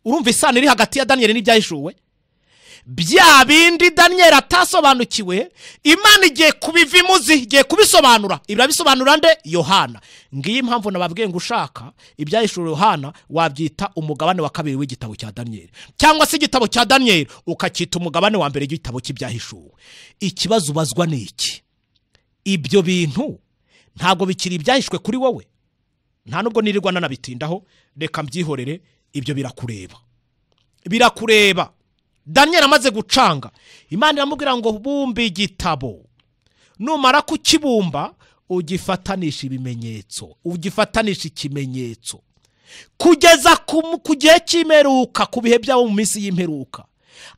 Urumva isano iri hagati ya Daniel n'ibyahishuwe? Bya bindi Daniel atasobanukiwe Imana igiye kubivimuzi, igiye kubisobanura. Ibirabisobanura nde? Yohana. Ngiye impamvu nababwiye ngo ushaka ibyahishuwe Yohana wabyita umugabane wa 2 w'igitabo cya Daniel, cyangwa se igitabo cya Daniel ukakita umugabane wa 1 w'igitabo cy'ibyahishuwe. Ikibazo ubazwa ni iki? Ibyo bintu ntago bikiri ibyahishwe kuri wowe, nta nubwo nirirwa nanabitindaho, reka mbyihorere. Ibyo birakureba. Daniel amaze gucanga, Imana iramubwira ngo bumba igitabo, numara kukibumba ugifatanisha ibimenyetso, ugifatanisha ikimenyetso kugeza ku gihe cy'imperuka, ku bihe byabo mu minsi y'imperuka.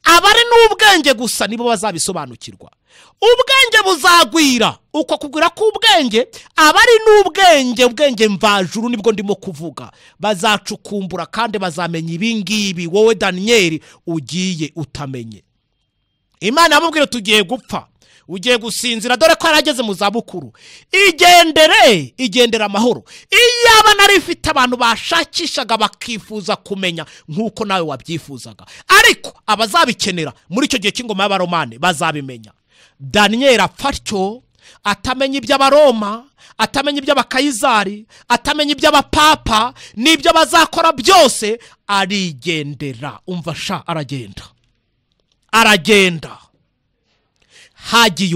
Abari n'ubwenge gusa nibo bazabisobanukirwa. Ubwenge buzagwira. Uko kugwira k'ubwenge, abari n'ubwenge mvajuru nibwo ndimo kuvuga, bazacukumbura kandi bazamenya ibingibi wowe Daniel ugiye utamenye. Imana yamubwira tugiye gupfa, ugiye gusinzira, dore ko yarageze mu zabukuru. Igendera amahoro. Iyaba narifite abantu bashakishaga bakifuza kumenya nkuko nawe wabyifuzaga, ariko abazabikenera muri icyo gihe cy'ingoma y'Abaromane bazabimenya. Daniel apfatyo atamenya iby'Abaroma, atamenya iby'Abakayizari, atamenya iby'Abapapa n'ibyo bazakora byose, arigendera. Umva sha, aragenda. Hagiye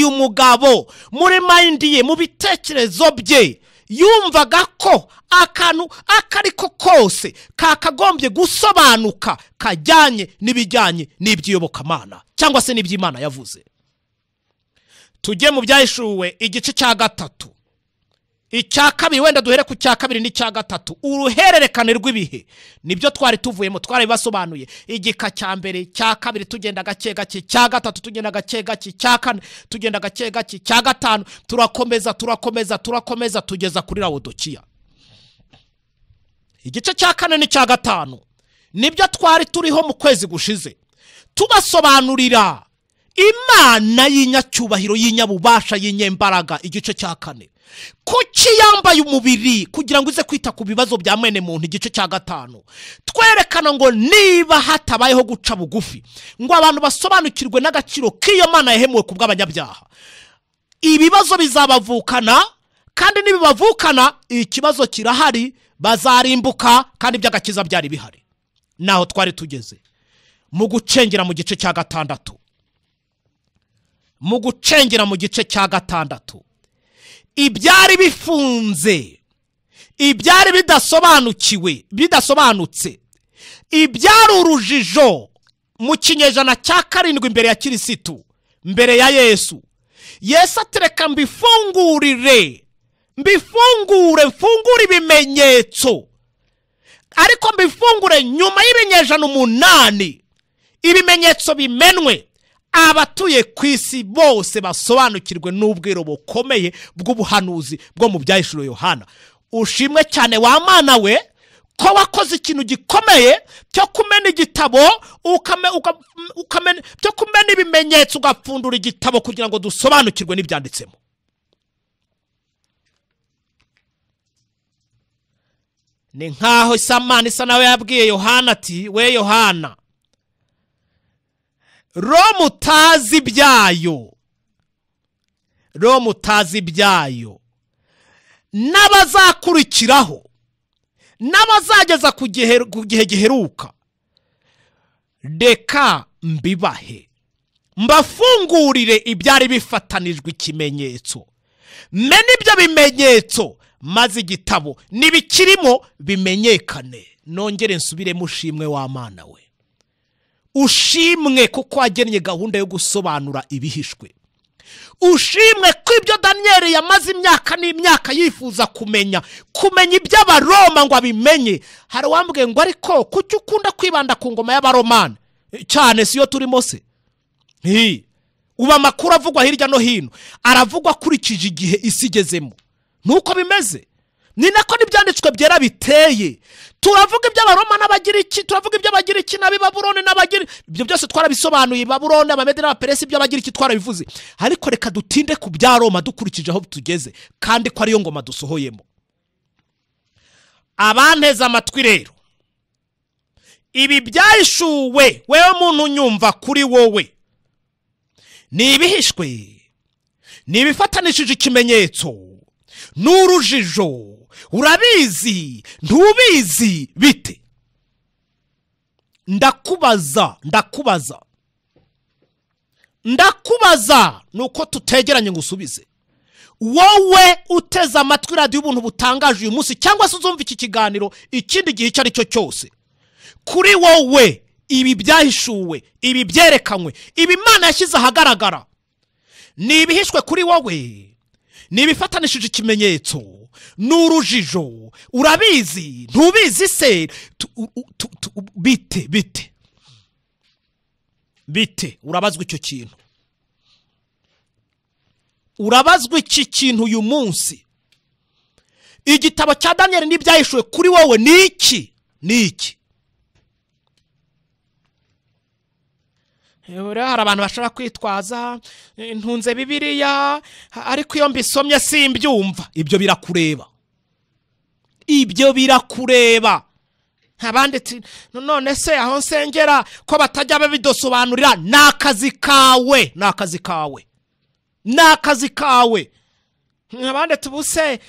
umugabo muri mind ye, mu bitekerezo bye, yumvaga ko akantu akariko kose kakagombye gusobanuka kajyanye n'ibijyanye n'iby'iyobokamana cyangwa se n'iby'Imana yavuze. Tujye mu byahishuwe igice cya 3. Icya 2 wenda duhere ku cya 2 n'icya 3. Uruhererekane rw'ibihe nibyo twari tuvuyemo, twari basobanuye. Igika cya 1, cya 2 tugenda gake gake, cya 3 tugenda gake gake, cya 4 tugenda gake gake, cya 5 turakomeza tugeza kuri Laodikiya. Igice cya 4 n'icya 5 nibyo twari turiho mu kwezi gushize tubasobanurira Imana y'inyacyubahiro, y'inyabubasha, y'inyembaraga. Igice cya 4 kuki yambaye umubiri kugira ngo uze kwita ku bibazo bya mwene muntu. Igice cya 5 twerekana ngo niba hatabayeho guca bugufi ngo abantu basobanukirwe n'agaciro k'iyo Mana yahemuwe ku bw'abanyabyaha, ibibazo bizabavukana, kandi nibibavukana ikibazo kirahari, bazarimbuka, kandi by'Agakiza byari bihari. Naho twari tugeze mu gucengera mu gice cya 6. Mu gucengera mu gice cya 6 ibyari bifunze, ibyari bidasobanutse, ibyari urujijo mu kinyejana cya 7 imbere ya Kirisitu, mbere ya Yesu atereka mfungure ibimenyetso, ariko mbifungure nyuma y'ibinyejana 8 ibimenyetso bimenwe, abatuye ku isi bose basobanukirwe n'ubwiro bukomeye bw'ubuhanuzi bwo mu byahishuwe Yohana. Ushimwe cyane wa Mana we ko wakoze ikintu gikomeye cyo kumena igitabo, cyo kumena ibimenyetso, ugapfundura igitabo kugira ngo dusobanukirwe n'ibyanditsemo. Ni nkaho Imana isa nawe yabwiye Yohana ati, we Yohana, Roma utazi ibyayo n'abazakurikiraho n'abazageza ku gihe giheruka, reka mbibahe, mbafungurire ibyari bifatanijwe ikimenyetso, mene ibyo bimenyetso, maze igitabo n'ibikirimo bimenyekane. Nongere nsubire mushimwe wa Mana we, ushimwe kuko wagennye gahunda yo gusobanura ibihishwe. ushimwe ko ibyo Daniyeli yamaze imyaka n'imyaka yifuza kumenya iby'abaroma ngo abimenye. Hari wambwiye ngo ariko kuki ukunda kwibanda ku ngoma y'abaromani cyane, siyo turimo se? Uba amakuru avugwa hirya no hino aravugwa akurikije igihe isi igezemo. Nuko bimeze, ni nako n'ibyanditswe byera biteye. Turavuga iby'abaroma n'abagiriki, turavuga iby'abagiriki n'abibabuloni n'abagiri, ibyo byose twarabisobanuye. Babuloni, abamede n'abaperesi, iby'abagiriki twarabivuze. Ariko reka dutinde ku bya Roma dukurikije aho tugeze, kandi ko ariyo ngoma dusohoyemo. Abanteze amatwi rero, ibi byahishuwe wewe muntu nyumva kuri wowe, ni ibihishwe, ni ibifatanishije ikimenyetso, n'urujijo. Urabizi ntubizi bite? Ndakubaza nuko tutegeranye ngo usubize. Wowe uteze amatwi radio ubuntu butangaje uyu munsi, cyangwa se uzumva iki kiganiro ikindi gihe icyo ari cyo cyose, kuri wowe ibi byahishuwe, ibi byerekanywe, ibi Imana yashyize ahagaragara, ni ibihishwe kuri wowe, ni ibifatanishije ikimenyetso, n'urujijo. Urabizi ntubizi se? Bite? Urabazwa icyo kintu? Urabazwa iki kintu uyu munsi? Igitabo cya Daniyeli n'ibyahishuwe kuri wowe ni iki? Hari abantu bashaka kwitwaza ntunze Bibiliya, ariko iyo mbisomye simbyumva. Ibyo birakureba. Abandi none se aho nsengera ko batajya babidosobanurira? Nakazi kawe. Abandi tubuse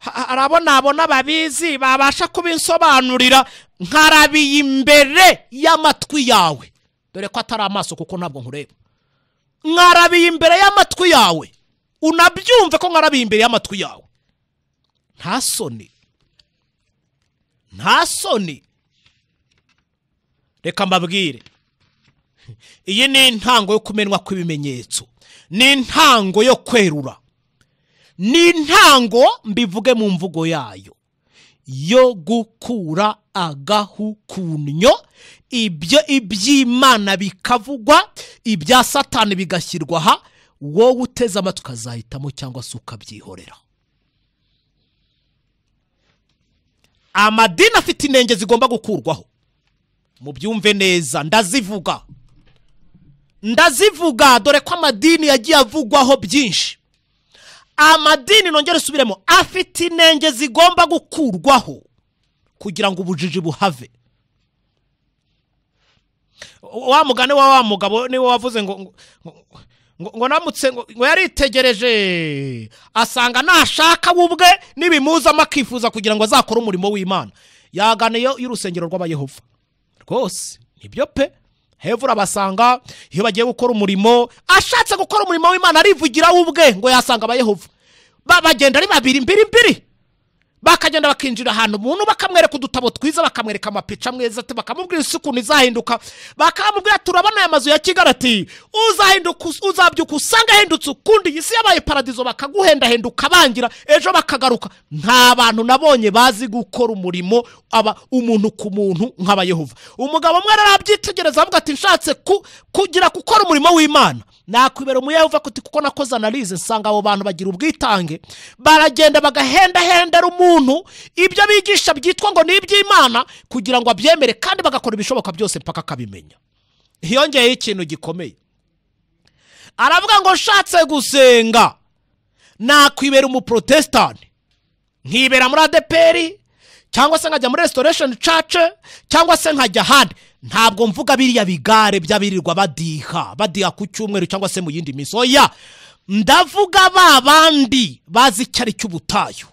arabona babizi babasha kubinsobanurira, nkarabiye imbere y'amatwi yawe. Dore ko atari amaso kuko ntabwo nkureba. Nkarabiye imbere y'amatwi yawe, unabyumve ko nkarabiye imbere y'amatwi yawe. Nta soni. Reka mbabwire, iyi ni intango yo kumenwa kw'ibimenyetso, ni intango yo kwerura, ni intango, mbivuge mu mvugo yayo, yo gukura agahu kunyo, ibyo iby'Imana bikavugwa, ibya Satani bigashyirwa aha, wowe uteze amatwi ukazahitamo cyangwa se ukabyihorera. Amadini afite inenge zigomba gukurwaho, mubyumve neza. Ndazivuga dore ko amadini yagiye avugwaho byinshi. Amadini, nongere subiremo, afite inenge zigomba gukurwaho kugira ngo ubujiji buhave. Wa mugane wa mugabo niwe wavuze ngo namutse ngo yaritegereje asanga nashaka ubwe nibimuza makifuza kugira ngo azakore umurimo w'Imana. Yaganiye y'urusengero rw'Abayehova. Rwose nibyo pe. Hevura basanga iyo bagiye gukora umurimo, ashatse gukora umurimo w'Imana arivugira ubwe ngo yasanga Abayehova. Bagenda ari babiri mbiri. Bakagenda bakinjira ahantu umuntu bakamwereka udutabo twiza, bakamwereka amapica mweza, bakamubwira isuku nizahinduka, bakamubwira turabona aya mazu ya Kigali ati uzahinduka, uzabyuka usanga hindutse ukundi, isi yabaye paradizo, bakaguhenda henduka bangira ejo bakagaruka. Nta bantu nabonye bazi gukora umurimo aba umuntu ku muntu nk'Abayehova. Umugabo umwe arabyitegereza avuga ati nshatse kugira gukora umurimo w'Imana, nakwibera umuyehova kuko nakoze analyse nsanga abo bantu bagira ubwitange, baragenda bagahendera umuntu ibyo bigisha byitwa ngo ni iby'Imana kugira ngo abyemere, kandi bagakora ibishoboka byose mpaka akabimenya. Hiyongeye ikintu gikomeye, aravuga ngo nshatse gusenga nakwibera Protestant, nkibera muri ADPR, cyangwa se nkajya muri Restoration Church, cyangwa se nkajya handi. Ntabwo mvuga biriya bigare byabirirwa badiha ku cyumweru cyangwa se mu yindi minsi. Oya, ndavuga babandi bazi cyari cy'ubutayu,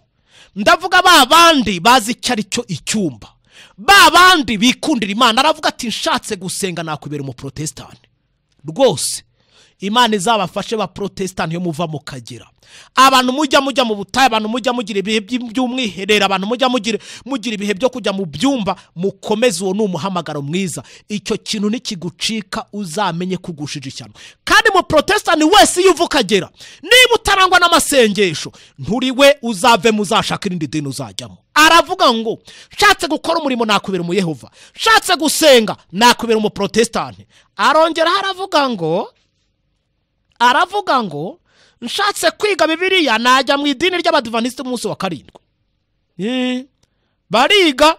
ndavuga babandi bazi cyari cyo icyumba, babandi bikundira Imana. Aravuga ati nshatse gusenga nakwibera Protestant. Rwose Imana izabafashe ba Protestant yo muva mukagera. Abantu mujya mu butayu, abantu mujya mugira ibihe by'umwiherero, abantu mujya mugira ibihe byo kujya mu byumba, mukomeze uwo n'umuhamagaro mwiza. Icyo kintu nikigucika uzamenye kugushije ishyano. Kandi mu Protestant wese iyo uvukagera, niba utarangwa n'amasengesho, nturiwe uzave muzashaka irindi dini uzajyamo. Aravuga ngo nshatse gukora umurimo nakubera mu Yehova, nshatse gusenga nakubera mu Protestant. Arongera aravuga ngo nshatse kwiga Bibiliya najya mu idini ry'Abadventist umunsi wa karindwi. Bariga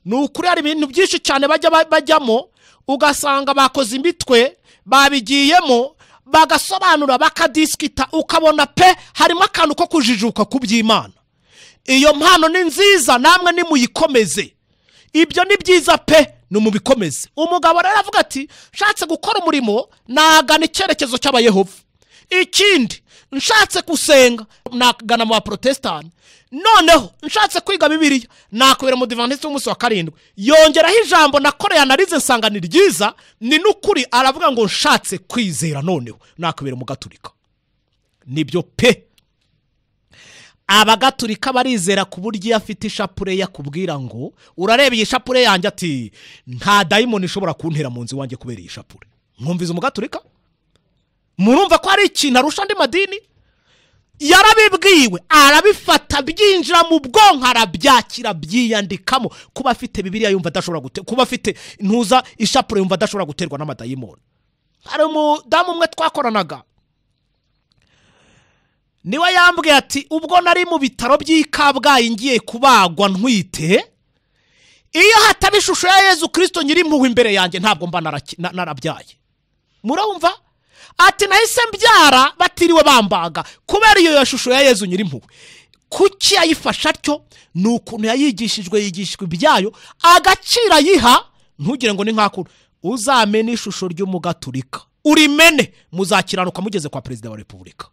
n'ukuri hari ibintu byinshi cyane bajyamo, ugasanga bakoze imitwe babigiyemo, bagasobanura bakadiskita, ukabona pe harimo akantu ko kujijuka ku by'Imana. Iyo mpano ni nziza, namwe nimuyikomeze. Ibyo ni byiza pe, numubikomeze. Umugabo rero avuga ati nshatse gukora umurimo nagana icyerekezo cy'Abayehova. Ikindi nshatse gusenga nagana mu Protestant. Noneho nshatse kwiga Bibiliya nakubera mu Adventist umunsi wa karindwi. Yongeraho ijambo nakoreye analize nsanga ni ryiza, ni n'ukuri. Aravuga ngo nshatse kwizera noneho nakubera mu Gatolika. Nibyo pe. Abagatolika barizera ku buryo afite ishapure yakubwira ngo urareba iyi shapure yanjye ati nta daimoni ishobora kuntera mu nzi wanjye kubera iyi shapure. Mwumviza umugatolika? Murumva ko ari ikintu arusha andi madini? Yarabibwiwe, arabifata byinjira mu bwonko, arabyakira byiyandikamo. Kuba afite Bibiliya yumva adashobora kuba afite ntuza ishapure yumva adashobora guterwa n'amadayimoni. Hari umudamu umwe twakoranaga, niwe yambwiye ati ubwo nari mu bitaro by'Ikabgayi ngiye kubagwa ntwite, iyo hataba ishusho ya Yezu Kristo nyiri impuhwe imbere yanjye ntabwo mba narabyaye. Murumva? Ati nahise mbyara batiriwe bambaga kubera iyo shusho ya Yezu nyiri impuhwe. Kuki yayifasha atyo? Nukuntu yigishijwe ibyayo, agacira yiha. Ntugire ngo ni nkakuru. Uzamene ishusho ry'umugatolika, urimene, muzakiranuka mugeze kwa Perezida wa Repubulika.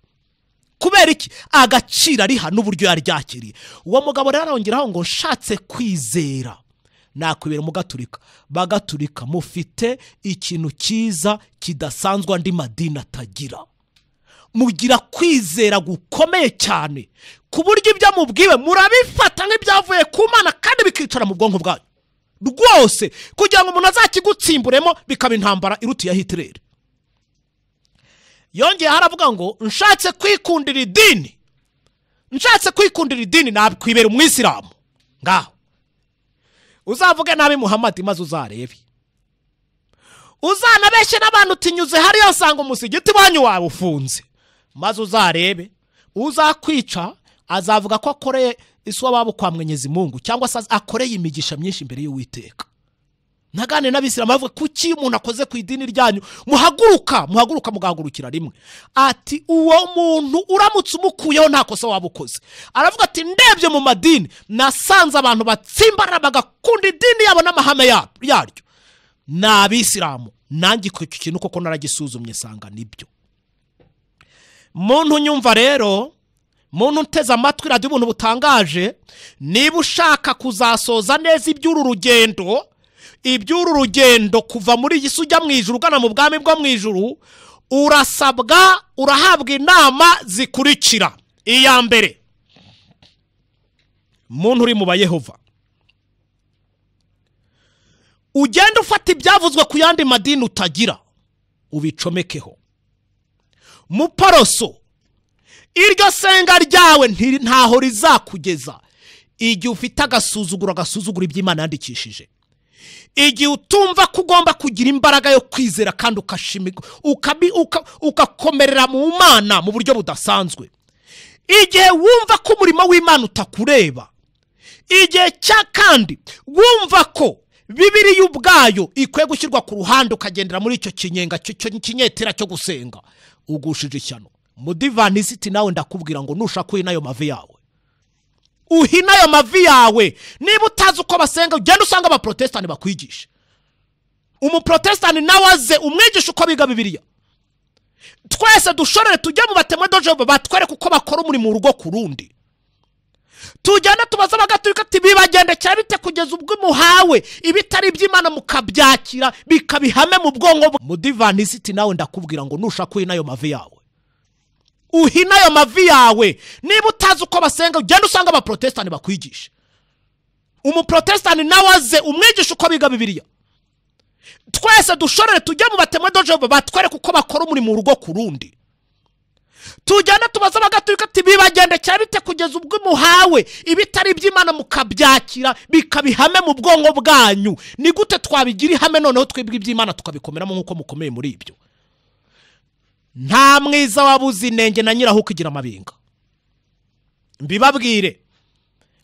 Kubera iki? Agacira riha n'uburyo yaryakiriye. Uwo mugabo rero arongeraho ngo nshatse kwizera nakwibera mu Gatolika. Bagatolika mufite ikintu cyiza kidasanzwe andi madini atagira. Mugira kwizera gukomeye cyane ku buryo ibyo mubwiwe murabifata nk'ibyavuye ku Mana kandi bikicara mu bwonko bwanyu rwose, kugira ngo umuntu azakigutsimburemo bikaba intambara iruti ya Hitler. Yongeye haravuga ngo nshatse kwikundira idini, nshatse kwikundira idini nakwibera umwisilamu. Ngaho uzavuge nabi Muhammad maze uzarebe, uzanabeshye n'abantu utinyuze hariya usanga umusigiti wanyu wawe ufunze, maze uzarebe. Uzakwica azavuga ko akoreye iswa babo kwa Mwenyezi Mungu, cyangwa se akoreye imigisha myinshi imbere y'Uwiteka. Nagane n'abisilamu bavuga kuki umuntu akoze ku idini ryanyu muhaguruka mugahagurukira rimwe. Ati uwo muntu uramutse umukuyeho nta kosa wabukoze. Aravuga ati ndebye mu madini nasanze abantu batsimbara bagakunda idini yabo n'amahame yaryo n'abisilamu. Nangi ku kintu koko naragisuzumye sanga nibyo. Muntu nyumva rero, muntu nteza amatwi radio ubuntu butangaje, niba ushaka kuzasoza neza iby'uru rugendo kuva muri iyi ujya mu ijuru ugana mu bwami bwo mu ijuru, urahabwa inama zikurikira. Iya mbere, muntu uri mu Bayehova, ugenda ufata ibyavuzwe ku yandi madini utagira ubicomekeho. Muporoso, iryo senga ryawe ntaho rizakugeza igihe ufite agasuzugura iby'Imana yandikishije. Igihe utumva ko ugomba kugira imbaraga yo kwizera kandi ukashimika ukakomerera mu Mana mu buryo budasanzwe. Igihe wumva ko umurimo w'Imana utakureba. Igihe cya kandi wumva ko Bibiliya ubwayo ikwiye gushyirwa ku ruhande ukagendera muri icyo kinyenga kinyetera cyo gusenga, ugushije ishyano. Mudivanisiti nawe ndakubwira ngo nushaka uhina ayo mavi yawe, uhina ayo mavi yawe. Niba utazi uko basenga ugenda usanga aba Protestant bakwigisha. Umuprotestant nawe aze umwigisha uko biga Bibiliya. Twese dushorere tujye mu batemwe doje batwereka uko bakora umurimo urugo ku rundi. tujyana tubaza abagatolika ati bibagendekera bite kugeza ubwo muhawe ibitari by'Imana mukabyakira bikabihame mu bwonko. Mudivantisiti nawe ndakubwira ngo nushaka uhina ayo mavi yawe, uhina ayo mavi yawe. Niba utazi uko basenga ugenda usanga aba Protestant bakwigisha. Umuprotestant nawe aze umwigisha uko biga Bibiliya. Twese dushorere tujye mu batemwe doje batwereka uko bakora umurimo urugo ku rundi. Tujyana tubaza abagatolika ati bibagendekera bite kugeza ubwo muhawe ibitari by'Imana mukabyakira bikabihame mu bwonko bwanyu. Ni gute twabigira ihame noneho twebwe iby'Imana tukabikomeramo nk'uko mukomeye muri ibyo? Nta mwiza wabuze inenge na nyiraho ukigira amabinga. Mbibabwire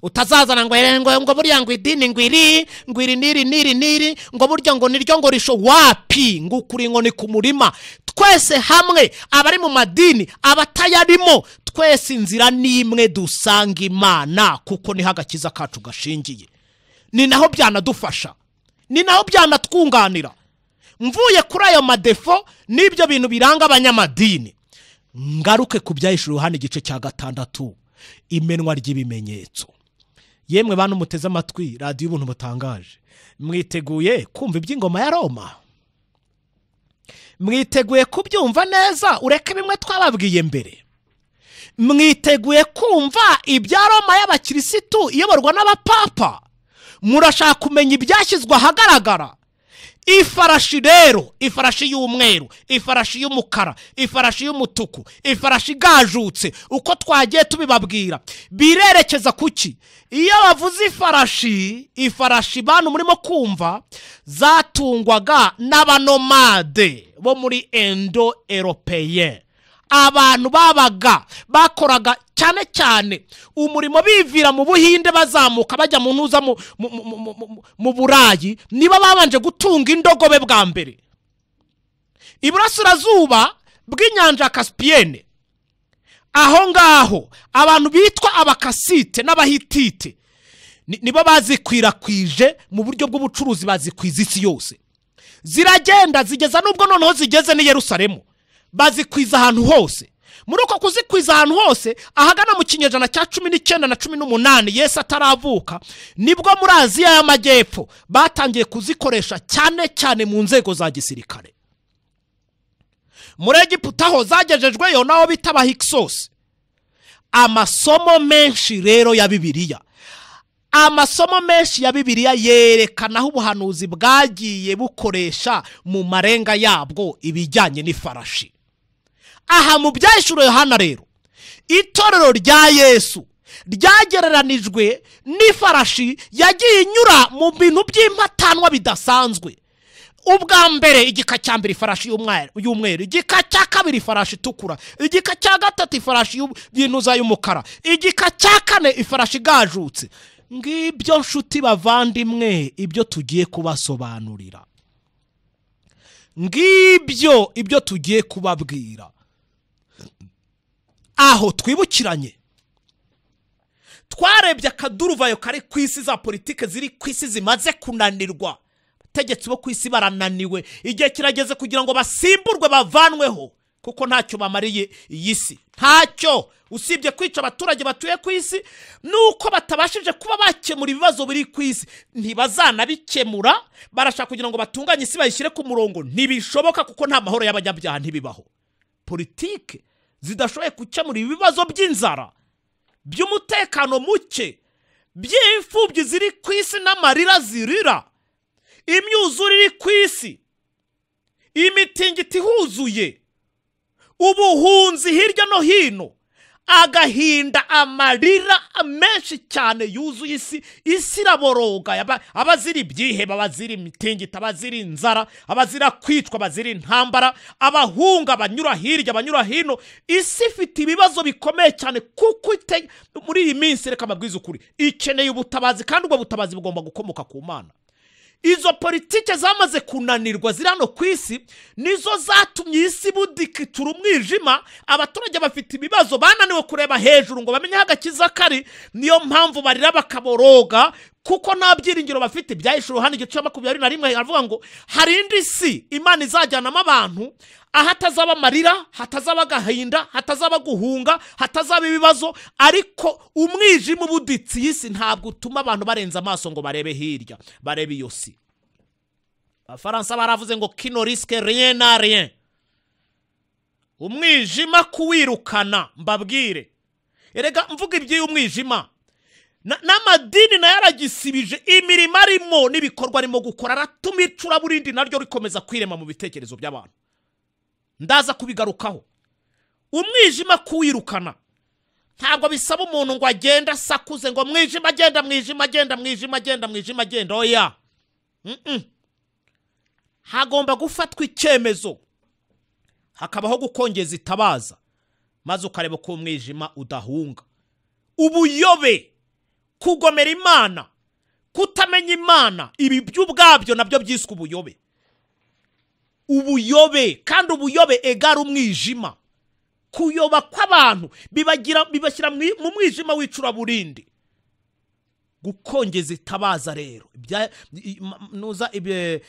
utazazana ngo burya ngo idini ngwiri niri ngo burya ngo niryo ngo risho wapi ngo ukuri ngo ni ku murima. Twese hamwe abari mu madini abatayarimo twese inzira nimwe dusanga Imana kuko ni hagakiza kacu gashingiye. Ni naho byanadufasha, ni naho byanatwunganira. Mvuye kuri ayo madefo n'ibyo bintu biranga abanyamadini, ngaruke ku byahishuriwe hano igice cya 6 imenwa ry'ibimenyetso. Yemwe bantu muteze amatwi radio y'ubuntu butangaje, mwiteguye kumva iby'ingoma ya Roma? Mwiteguye kubyumva neza ureke bimwe twababwiye mbere? Mwiteguye kumva ibya Roma y'abakirisitu iyoborwa n'abapapa? Murashaka kumenya ibyashyizwe ahagaragara? Ifarashi rero, ifarashi y'umweru, ifarashi y'umukara, ifarashi y'umutuku, ifarashi igajutse, uko twagiye tubibabwira birerekeza kuki? Iyo bavuze ifarashi bantu murimo kumva zatungwaga n'abanomade bo muri Indo-Européen. Abantu bakoraga cyane cyane umurimo bivira mu Buhinde bazamuka bajya mu ntuza mu Burayi, niba babanje gutunga indogobe bwa mbere. Iburasirazuba bw'inyanja Caspienne, aho ngaho abantu bitwa abakasite n'abahitite nibo bazikwirakwije mu buryo bw'ubucuruzi, bazikwiza isi yose. Ziragenda zigeza nubwo noneho zigeze ni Yerusalemu, bazikwiza ahantu hose. Muri uko kuzikwiza ahantu hose ahagana mu kinyejana cya 19 na 18 Yesu ataravuka, nibwo muri Aziya y'Amajyepfo batangiye kuzikoresha cyane cyane mu nzego za gisirikare. Muri Egiputa ho zagejejweyo naho bita Hyksos. Amasomo menshi rero ya Bibiliya, amasomo menshi ya Bibiliya yerekana aho ubuhanuzi bwagiye bukoresha mu marenga yabwo ibijyanye n'ifarashi. Aha mu byahishuriwe hano rero, itorero rya Yesu ryagereranijwe n'ifarashi yagiye inyura mu bintu by'impatanwa bidasanzwe. Ubwa mbere igika cya mbere ifarashi y'umweru, igika cya kabiri ifarashi itukura, igika cya gatatu ifarashi y'intuza y'umukara, igika cya kane ifarashi igajutse. Ngibyo nshuti bavandimwe ibyo tugiye kubasobanurira, ngibyo ibyo tugiye kubabwira. Aho twibukiranye twarebye akaduruvayo kari ku isi, za politike ziri ku isi zimaze kunanirwa. Abategetsi bo ku isi barananiwe, igihe kirageze kugira ngo basimburwe bavanweho, kuko ntacyo bamariye iyi si. Ntacyo usibye kwica abaturage batuye ku isi, nuko batabashije kuba bakemura ibibazo biri ku isi. Ntibazanabikemura, barashaka kugira ngo batunganye isi bayishyire ku murongo. Ntibishoboka kuko nta mahoro y'abanyabyaha ntibibaho. Politike zidashoboye gukemura ibibazo by'inzara, by'umutekano muke, by'imfubyi ziri ku isi n'amarira zirira, imyuzure iri ku isi, imitingito ihuzuye, ubuhunzi hirya no hino, agahinda, amarira menshi cyane yuzuye isi iraboroga. Abaziri ibyiheba, abaziri imitingito, abaziri inzara, abazira kwicwa, abaziri intambara, abahunga banyura hirya banyura hino. Isi ifite ibibazo bikomeye cyane kuko muri iyi minsi, reka mabwiza ukuri, ikeneye ubutabazi, kandi ubwo butabazi bugomba gukomoka ku Mana. Izo politike zamaze kunanirwa ziri hano ku isi nizo zatumye isi budikitura umwijima. Abaturage bafite ibibazo, bananiwe kureba hejuru ngo bamenye agakiza kari. Niyo mpamvu barira bakaboroga kuko nta byiringiro bafite. Byahishura hano igice cya 21 aravuga ngo hari indi si Imana izajyanamo abantu, ahatazaba amarira, hatazaba agahinda, hatazaba guhunga, hatazaba ibibazo, ariko umwijima ubuditsi y'isi ntabwo utuma abantu barenza amaso ngo barebe hirya, barebe iyo si. Abafaransa baravuze ngo kino risque rien na rien. Umwijima kuwirukana mbabwire. Erega mvuga iby'uyu umwijima, n'amadini nayo aragisibije imirimo arimo n'ibikorwa arimo gukora, aratuma icuraburindi naryo rikomeza kwirema mu bitekerezo by'abantu. Ndaza kubigarukaho. Umwijima kuwirukana ntabwo bisaba umuntu ngo agenda asakuze ngo mwijima agenda, mwijima agenda, mwijima agenda, mwijima agenda. Oya, hagomba gufatwa icyemezo, hakabaho gukongeza itabaza, maze ukareba ko umwijima udahunga. Ubuyobe, kugomera Imana, kutamenya Imana, ibi by'ubwabyo nabyo byiswe ubuyobe. Ubuyobe, kandi ubuyobe egara umwijima. Kuyoba kw'abantu bibashyira mu mwijima w'icuraburindi. Gukongeza itabaza rero, nuza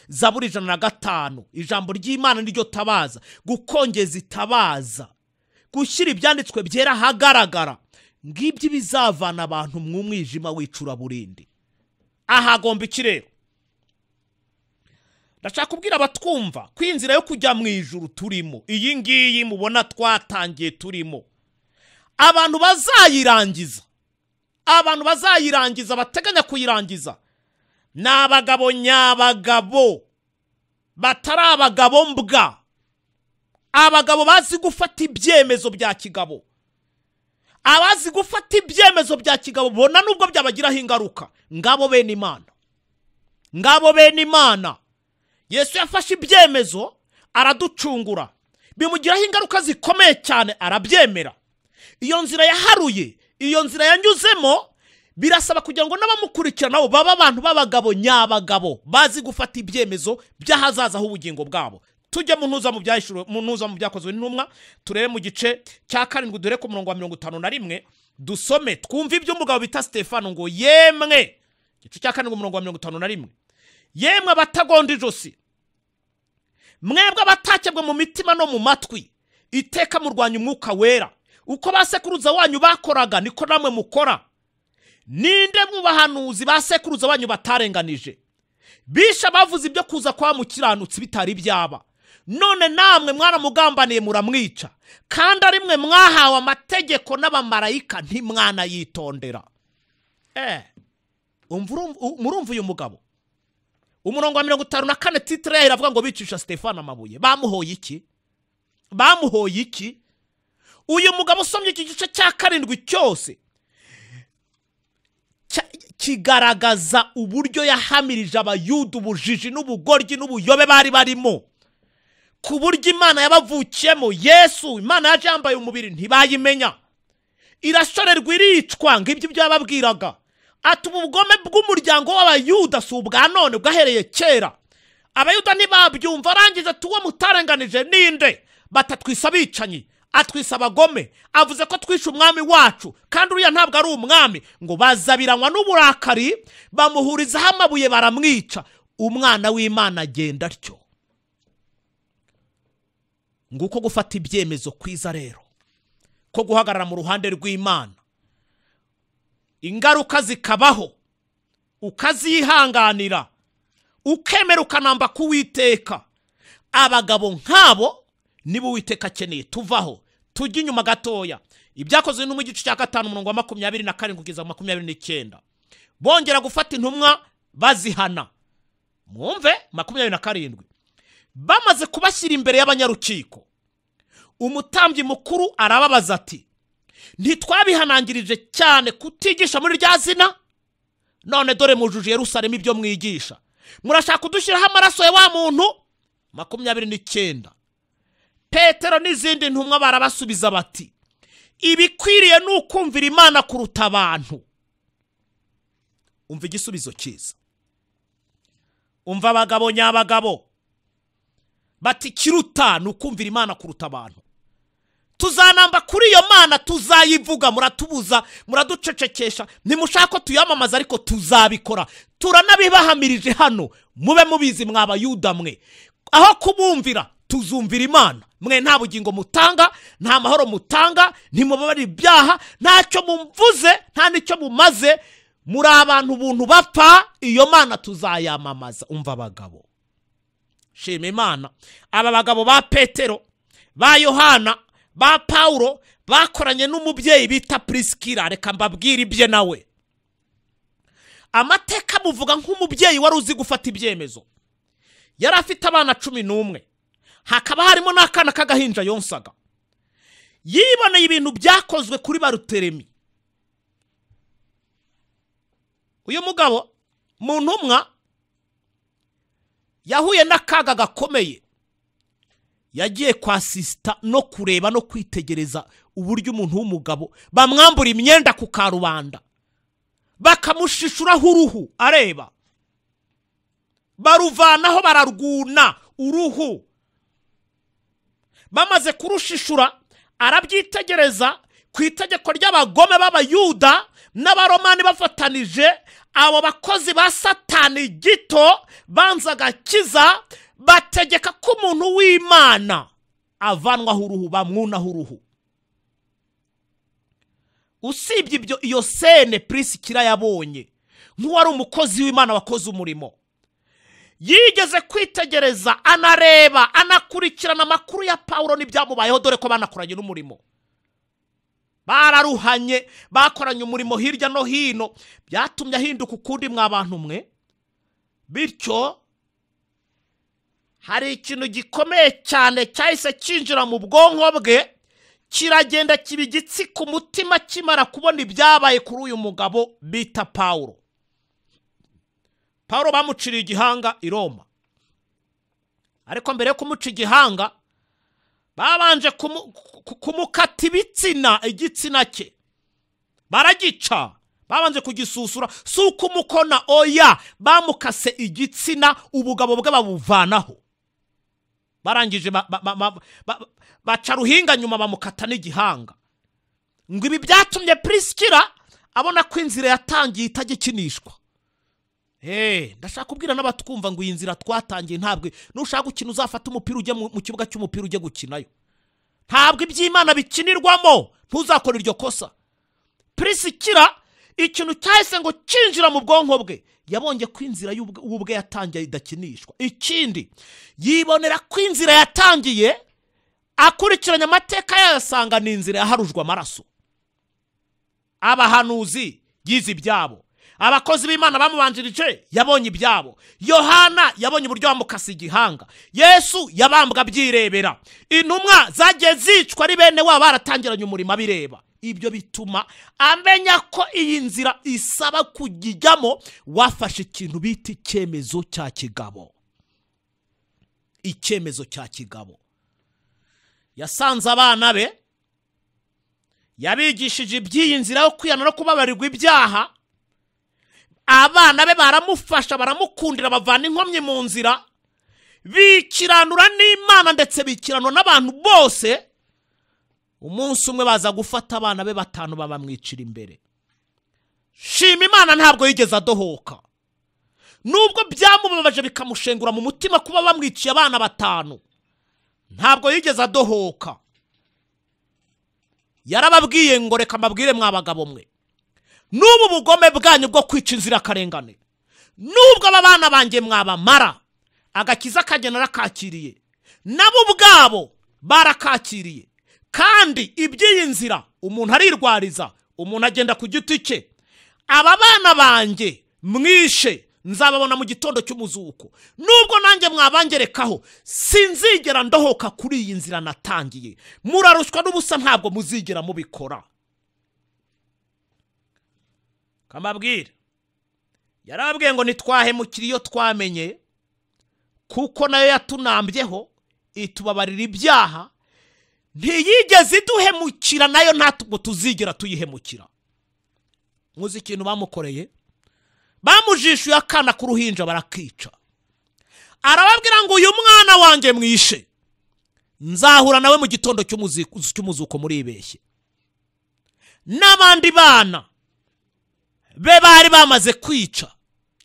Zaburi 105, ijambo ry'Imana niryo tabaza. Gukongeza itabaza, gushyira ibyanditswe byera hagaragara, ngibyo bizavana abantu mu mwijima w'icuraburindi. Ahagomba iki rero? Ndashaka kubwira abatwumva ko inzira yo kujya mu ijuru turimo, iyi ngiyi mubona twatangiye turimo, abantu bazayirangiza, bateganya kuyirangiza ni abagabo nyabagabo, batari abagabo mbwa, abagabo bazi gufata ibyemezo bya kigabo. Abazi gufata ibyemezo bya kigabo bona nubwo byabagiraho ingaruka, ngabo bene Imana. Ngabo bene Imana. Yesu yafashe ibyemezo araducungura, bimugiraho ingaruka zikomeye cyane, arabyemera. Iyo nzira yaharuye, iyo nzira yanyuzemo, birasaba kugira ngo n'abamukurikira nabo baba abantu b'abagabo nyabagabo, bazi gufata ibyemezo by'ahazaza h'ubugingo bwabo. Tujye mu ntuza mu byakozwe n'intumwa, turebe mu gice cya 7 dore ku murongo wa 51, dusome twumva iby'umugabo bita Stefano ngo yemwe, gice cya 7 umurongo wa 51, yemwe abatagonda ijosi, mwebwe abatakebwe mu mitima no mu matwi, iteka murwanya umwuka wera, uko basekuruza wanyu bakoraga niko namwe mukora. Ninde mu bahanuzi basekuruza wanyu batarenganije? Bisha bavuze ibyo kuza kwa mukiranutsi bitari byaba. None namwe mwaramugambaniye muramwica, kandi ari mwe mwahawe amategeko n'abamarayika ntimwana yitondera. Murumva uyu mugabo? Umurongo wa 54 titre yaho iravuga ngo bicisha Stefano amabuye. Bamuhoye iki? Bamuhoye iki? Uyu mugabo usomye iki gice cya 7 cyose kigaragaza uburyo yahamirije abayuda ubujiji n'ubugoryi n'ubuyobe bari barimo, ku buryo Imana yabavukiyemo. Yesu Imana yaje yambaye umubiri ntibayimenya, irashorerwa iricwa ngibyo byababwiraga. Ati ubugome bw'umuryango w'abayuda si ubwa none, bwahereye kera. Abayuda ntibabyumva, arangiza tuwo mutarenganije ninde? Batatwisa abicanyi, atwisa abagome, avuze ko twishe umwami wacu kandi uriya ntabwo ari umwami. Ngo bazabiranywa n'uburakari, bamuhurizaho amabuye baramwica. Umwana w'Imana agenda atyo. Nguko gufata ibyemezo kwiza rero, ko guhagarara mu ruhande rw'Imana, ingaruka zikabaho, ukazihanganira, ukemera ukanamba kuwiteka. Abagabo nk'abo nibo Uwiteka akeneye. Tuvaho tujye inyuma gatoya, ibyakozwe n'umwe gice cya 5 umurongo wa 27 kugeza 29, bongera gufata intumwa bazihana. Mwumve 27, bamaze kubashyira imbere y'abanyarukiko, umutambyi mukuru arababaza ati, ntitwabihanangirije cyane kutigisha muri rya zina? None dore mujuje Yerusalemu ibyo mwigisha, murashaka kudushyiraho amaraso ya wa muntu? 29, Petero n'izindi ntumwa barabasubiza bati, ibikwiriye n'ukumvira Imana kuruta abantu. Umva igisubizo cyiza. Umva abagabo nyabagabo bati kiruta n'ukumvira Imana kuruta abantu. tuzanamba kuri iyo mana, tuzayivuga. Muratubuza, muraducecekesha, ntimushaka ko tuyamamaza, ariko tuzabikora. Turanabibahamirije hano, mube mubizi mw'Abayuda mwe. Aho kubumvira, tuzumvira Imana. Mwe nta bugingo mutanga, nta mahoro mutanga, ntimubabara ibyaha, ntacyo mumvuze, nta nicyo mumaze. Muri abantu buntu bapfa, iyo mana tuzayamamaza. Umva abagabo, shima Imana. Aba bagabo ba Petero, ba Yohana, ba Paulo bakoranye n'umubyeyi bita Priskila. Reka mbabwire ibye nawe. Amateka muvuga nk'umubyeyi wari uzi gufata ibyemezo. Yari afite abana 11, hakaba harimo n'akana k'agahinja yonsaga. Yiboneye ibintu byakozwe kuri Baruteremi. Uyu mugabo mu ntumwa yahuye n'akaga gakomeye. Yagiye kwa sista no kureba no kwitegereza uburyo umuntu w'umugabo bamwambura imyenda ku karubanda, bakamushishuraho uruhu areba, baruvanaho bararwuna uruhu. Bamaze kurushishura, arabyitegereza. Ku itegeko ry'abagome b'Abayuda n'Abaromani bafatanije, abo bakozi ba Satani gito banza Agakiza, bategeka ko umuntu w'Imana avanwaho uruhu, bamwunaho uruhu. Usibye ibyo, iyo sene Priskila yabonye nk'uwari umukozi w'Imana wakoze umurimo. Yigeze kwitegereza, anareba, anakurikirana amakuru ya Paulo n'ibyamubayeho, dore ko banakoranye n'umurimo. Bararuhanye, bakoranye umurimo hirya no hino, byatumye ahinduka ukundi mw'abantu mwe. Bityo hari ikintu gikomeye cyane cyahise kinjira mu bwonko bwe, kiragenda kiba igitsi ku mutima kimara kubona ibyabaye kuri uyu mugabo bita Paulo. Paulo bamuciriye igihanga i Roma, ariko mbere yo kumuca igihanga babanje kumukata igitsina cye, baragica. Babanje kugisusura, si ukumukona, oya, bamukase igitsina, ubugabo bwe babuvanaho. Barangije baca ruhinga, nyuma bamukata n'igihanga. Ngo ibi byatumye Priskila abona ko inzira yatangiye itagikinishwa. Ndashaka kubwira n'abatwumva ngo iyi nzira twatangiye ntabwo nushaka gukina uzafata umupira ujye mu kibuga cy'umupira ujye gukinayo. Ntabwo iby'Imana bikinirwamo, ntuzakora iryo kosa. Priskila ikintu cyahise ngo kinjira mu bwonko bwe, yabonye ko inzira y'ubwe yatangiye idakinishwa. Ikindi, yibonera ko inzira yatangiye, akurikiranya amateka yasanga ni inzira yaharujwe amaraso. Abahanuzi yize ibyabo, abakozi b'Imana bamubanjirije yabonye ibyabo, Yohana yabonye uburyo bamukase igihanga, Yesu yabambwa abyirebera, intumwa zagiye zicwa ari bene wabo baratangiranye umurimo abireba. Ibyo bituma amenya ko iyi nzira isaba kujyamo wafashe ikintu bita icyemezo cya kigabo. Icyemezo cya kigabo. Yasanze abana be, yabigishije iby'iyi nzira yo kwiyana no kubabarirwa ibyaha. Abana be baramufasha, baramukundira, bavana inkomyi mu nzira, bikiranura n'Imana ndetse bikiranura n'abantu bose. Umunsi umwe baza gufata abana be 5 babamwicira imbere. Shima Imana ntabwo yigeze adohoka, nubwo byamubabaje bikamushengura mu mutima kuba bamwiciye abana 5, ntabwo yigeze adohoka. Yarababwiye ngo reka mbabwire mw'abagabo mwe, n'ubu bugome bwanyu bwo kwica inzira karengane, nubwo abana banjye mwabamara, Agakiza kagena rakakiriye, nabo ubwabo barakakiriye. Kandi iby'iyi nzira umuntu arirwariza, umuntu agenda ku giti cye. Aba bana banjye mwishe nzababona mu gitondo cy'umuzuko, nubwo nanjye mwabangerekaho sinzigera ndohoka kuri iyi nzira natangiye. Murarushwa n'ubusa, ntabwo muzigera mubikora. Kamabwire yarababwiye ngo nitwahemukira iyo twamenye, kuko nayo yatunambyeho itubabarira ibyaha. Ntiyigeze iduhemukira, nayo ntabwo tuzigera tuyihemukira. Muzi ikintu bamukoreye? Bamujishuye akana ku ruhinja barakica. Arababwira ngo uyu mwana wanjye mwishe, nzahura nawe mu gitondo cy'umuzuko muribeshye. N'abandi bana be bari bamaze kwica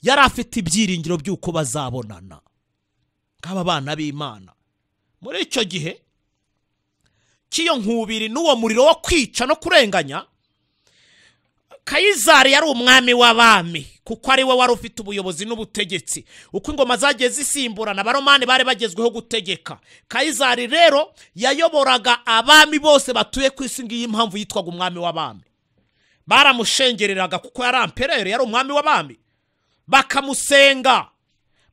yari afite ibyiringiro by'uko bazabonana nk'aba bana b'Imana. Muri icyo gihe cy'iyo nkubiri n'uwo muriro wo kwica no kurenganya, Kayizari yari umwami w'abami kuko ari we wari ufite ubuyobozi n'ubutegetsi. Uko ingoma zagiye zisimburana, abaromani bari bagezweho gutegeka. Kayizari rero yayoboraga abami bose batuye ku isi. Ngiyi impamvu yitwaga umwami w'abami. Baramushengereraga kuko yari amperere, yari umwami w'abami. Bakamusenga,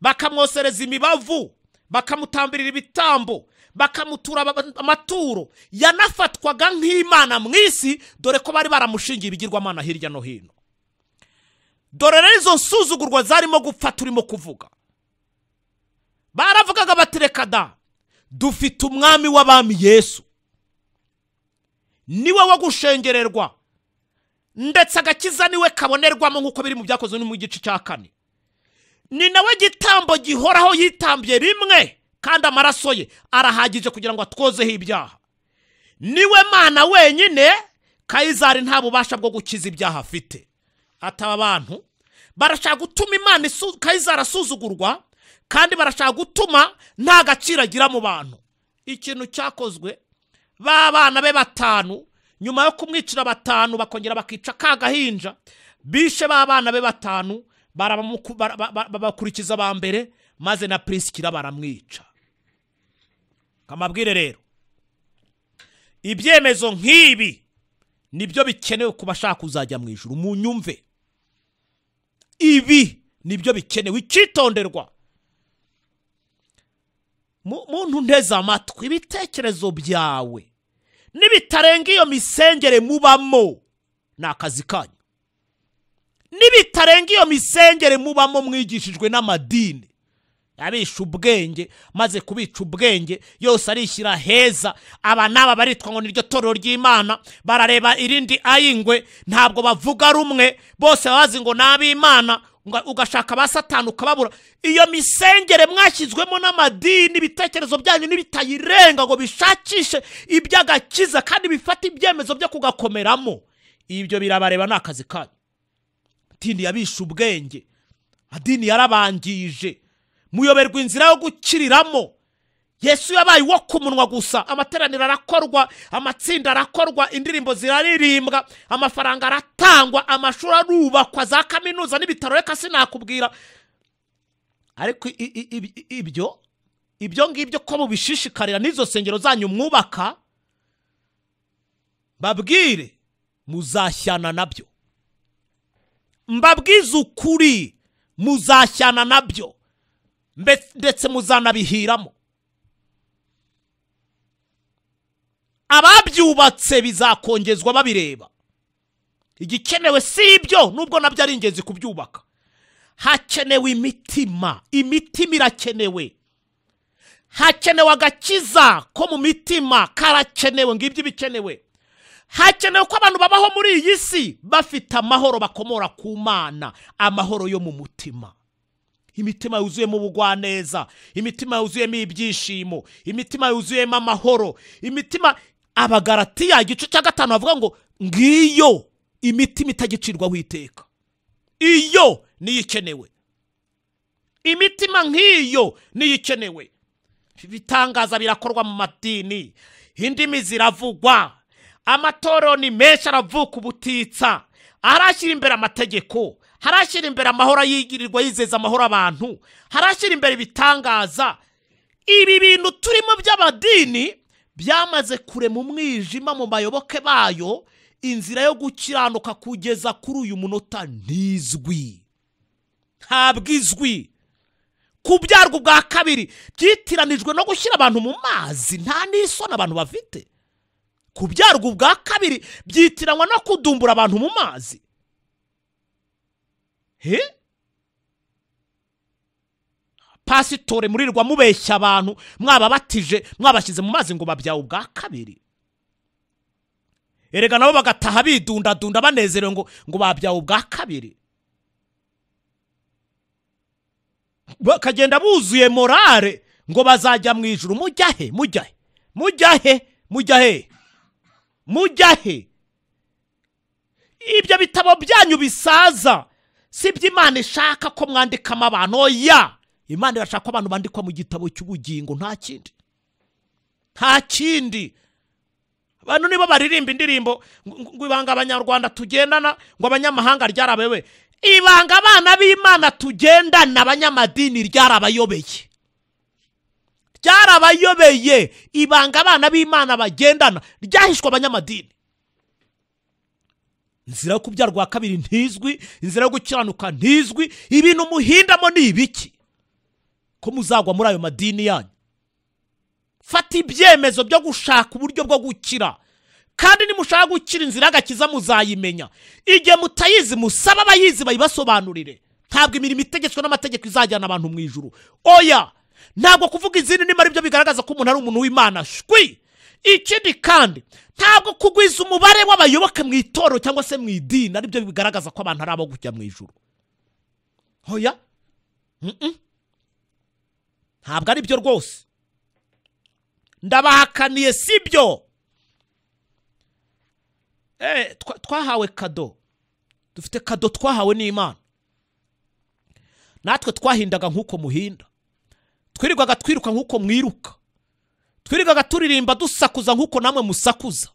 bakamwosereza imibavu, bakamutambirira ibitambo, bakamutura amaturo. Yanafatwaga nk'Imana mu isi, dore ko bari baramushingiye ibigirwamana hirya no hino. Dore rero izo nsuzugurwa zarimo gupfa turimo kuvuga. Baravugaga bati reka da, dufite umwami w'abami Yesu, niwe wo gushengererwa, ndetse agakiza niwe kabonerwamo nk'uko biri mu byakozwe mu gice cya 4. Ni nawe gitambo gihoraho yitambye rimwe, kandi amaraso ye arahagije kugira ngo atwozeho ibyaha. Niwe Mana wenyine. Kayizari nta bubasha bwo gukiza ibyaha afite. Ataba abantu barashaka gutuma Imana Kayizari asuzugurwa, kandi barashaka gutuma nta gaciro agira mu bantu. Ikintu cyakozwe, ba bana be 5 nyuma yo kumwicira 5 bakongera bakica kagahinja, bishe ba bana be 5 babakurikiza ba mbere, maze na Priskila baramwica. Kamabwire rero, ibyemezo nk'ibi nibyo bikenewe ku bashaka kuzajya mu ijuru. Mu nyumve, ibi nibyo bikenewe, icyitonderwa. Muntu nteza amatwi, ibitekerezo byawe nibitarenga iyo misengere mubamo, ni akazi kanyu. Nibitarenga iyo misengere mubamo mwigishijwe n'amadini abisha ubwenge, maze kubica ubwenge yose arishyira heza. Aba naba baritwa ngo niryo torero ry'Imana, barareba irindi ayingwe, ntabwo bavuga rumwe, bose bazi ngo n'ab'Imana, ugashaka ba Satani ukababura. Iyo misengere mwashyizwemo n'amadini, ibitekerezo byanyu nibitayirenga ngo bishakishe iby'agakiza kandi bifata ibyemezo byo kugakomeramo, ibyo birabareba, ni akazi kanyu. Dini yabisha ubwenge, adini yarabangije, muyoberwa inzira yo gukiriramo. Yesu yabaye wo kumunwa gusa. Amateraniro arakorwa, amatsinda arakorwa, indirimbo ziraririmbwa, amafaranga aratangwa, amashuri arubakwa, za kaminuza n'ibitaro reka sinakubwira. Ariko ibyo ngibyo ko mubishishikarira n'izo sengero zanyu mwubaka, babwire muzashyana nabyo. Mbabwiza ukuri, muzashyana nabyo, ndetse muzanabihiramo. Ababyubatse bizakongezwa babireba. Igikenewe si ibyo, nubwo nabyo ari ingenzi kubyubaka. Hakenewe imitima. Imitima irakenewe. Hakenewe agakiza ko mu mitima karakenewe. Ngibyo bikenewe. Hakenewe ko abantu babaho muri iyi si bafite amahoro bakomora ku Mana, amahoro yo mu mutima. Imitima yuzuyemo ubugwaneza, imitima yuzuyemo ibyishimo, imitima yuzuyemo amahoro, imitima. Abagalatiya igice cya 5 bavuga ngo ngiyo imitima itagicirwaho iteka. Iyo niyo ikenewe. Imitima nk'iyo niyo ikenewe. Ibitangaza birakorwa mu madini, indimi ziravugwa, amatorero ni menshi aravuka ubutitsa, arashyira imbere amategeko, harashyira imbere amahoro yigirirwa yizeza amahoro abantu, harashyira imbere ibitangaza. Ibi bintu turimo by'amadini byamaze kure mu mwijima mu bayoboke bayo, inzira yo gukiranuka kugeza kuri uyu munota ntizwi. Ntabwo izwi. Kubyarwa bwa kabiri byitiranijwe no gushyira abantu mu mazi, nta n'isoni abantu bafite. Kubyarwa bwa kabiri byitiranwa no kudumbura abantu mu mazi. Pasitore murirwa mubeshya abantu, mwababatije, mwabashyize mu mazi ngo babyawe bwa kabiri. Erega nabo bagataha bidundadunda banezerewe ngo babyawe bwa kabiri. Bakagenda buzuye morale ngo bazajya mu ijuru. Mujyahe mujyahe ibyo bitabo byanyu bisaza si by'Imana ishaka ko mwandikamo abantu. Oya, Imana irashaka ko abantu bandikwa mu gitabo cy'ubugingo, nta kindi. Abantu nibo baririmba indirimbo ngo ibanga abanyarwanda tugendana, ngo abanyamahanga ryarabewe. Ibanga abana b'Imana tugendana abanyamadini ryarabayobeye. Ibanga abana b'Imana bagendana ryahishwe abanyamadini. Inzira yo kubyarwa kabiri ntizwi, inzira yo gukiranuka ntizwi. Ibintu muhindamo ni ibiki ko muzagwa muri ayo madini yanyu? Fata ibyemezo byo gushaka uburyo bwo gukira, kandi nimushaka gukira inzira y'agakiza muzayimenya. Igihe mutayizi musaba abayizi bayibasobanurire. Ntabwo imirimo itegetswe n'amategeko izajyana abantu mu ijuru. Oya, ntabwo kuvuga izindi nimara ibyo bigaragaza ko umuntu ari umuntu w'Imana. Shwi. Ikindi kandi ntabwo kugwiza umubare w'abayoboke mu itorero cyangwa se mu idini ari byo bigaragaza ko abantu ari abo kujya mu ijuru. Oya, ntabwo ari byo rwose. Ndabahakaniye sibyo. Twahawe kado. Dufite kado twahawe n'Imana. Natwe twahindaga nk'uko muhinda. Twirirwaga twiruka nk'uko mwiruka. Twirirwaga turirimba dusakuza nk'uko namwe musakuza.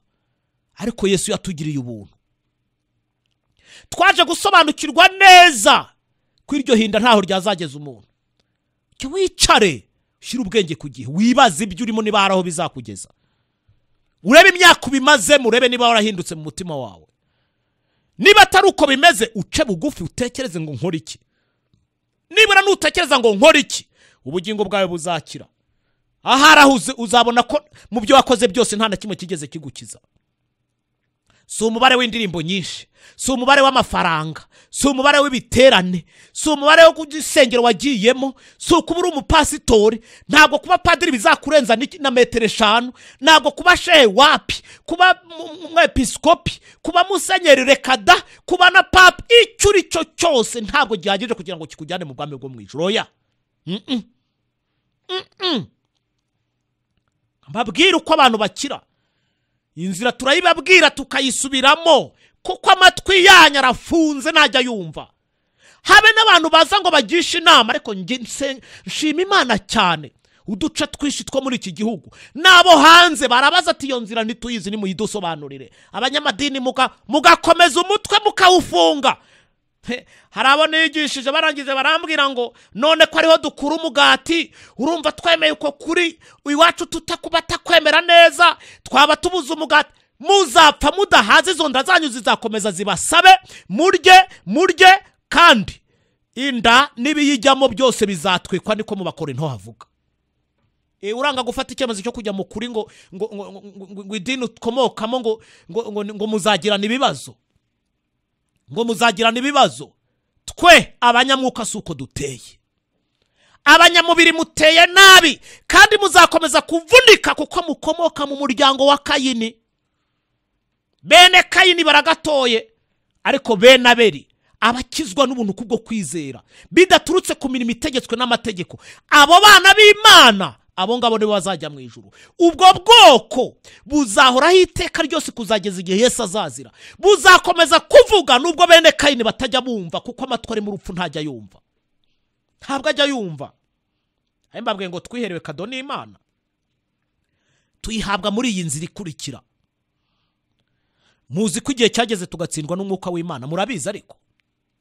Ariko Yesu yatugiriye ubuntu. Twaje gusobanukirwa neza ko iryo hinda ntaho ryazageza umuntu. Cyo wicare, ushyira ubwenge ku gihe, wibaze ibyo urimo niba haraho bizakugeza. Urebe imyaka ubimaze, murebe niba warahindutse mu mutima wawe. Niba atari uko bimeze, uce bugufi utekereze ngo nkora iki. Nibura nutekereza ngo nkora iki, ubugingo bwawe buzakira. Aharahuze uzabona ko mu byo wakoze byose nta na kimwe kigeze kigukiza. Si umubare w'indirimbo nyinshi, si umubare w'amafaranga, si umubare w'ibiterane, si umubare wo kugusengero wagiyemo, si ukubura umupasitori. Ntabwo kuba padiri bizakurenza na metero 5, ntabwo kuba shehe wapi, kuba umwepiskopi, kuba musenyeri rekada, kuba na papa. Icyo uri cyo cyose ntabwo gihagije kugira ngo kikujyane mu bwami bwo mu ijuru. Oya, mbabwira uko abantu bakira. Inzira turayibabwira tukayisubiramo, kuko amatwi yanyu arafunze ntajya yumva. Habe n'abantu baza ngo bagishe inama, ariko nshima Imana cyane. Uduce twishi two muri iki gihugu nabo hanze barabaza ati iyo nzira ntituyizi, nimuyidusobanurire. Abanyamadini mugakomeza umutwe mukawufunga. Hari abo nigishije barangize barambwira ngo none ko ariho dukura umugati, urumva twemeye uko kuri iwacu tutakubata kwemera neza, twaba tubuza umugati. Muzapfa mudahaze, izo nda zanyu zizakomeza zibasabe murye, kandi inda n'ibiyijyamo byose bizatwikwa. Niko mu Bakorinto havuga. Uranga gufata icyemezo cyo kujya mu kuri ngo idini ukomokamo ngo muzagirana ibibazo, ngo muzagirana ibibazo. Twe abanyamwuka suko duteye, abanyamubiri muteye nabi, kandi muzakomeza kuvunika kuko mukomoka mu muryango wa Kayini. Bene Kayini baragatoye, ariko bene Abeli abakizwa n'ubuntu kubwo kwizera bidaturutse ku mirimo itegetswe n'amategeko. Abo bana b'Imana, abo ngabo nibo bazajya mu ijuru. Ubwo bwoko buzahoraho iteka ryose kuzageza igihe Yesu azazira. Buzakomeza kuvuga nubwo bene Kayini batajya bumva, kuko amatwi ari mu rupfu ntajya yumva. Ntabwo ajya yumva. Mbabwiye ngo twiherewe kado n'Imana, tuyihabwa muri iyi nzira ikurikira. Muzi ko igihe cyageze tugatsindwa n'umwuka w'Imana, murabizi. Ariko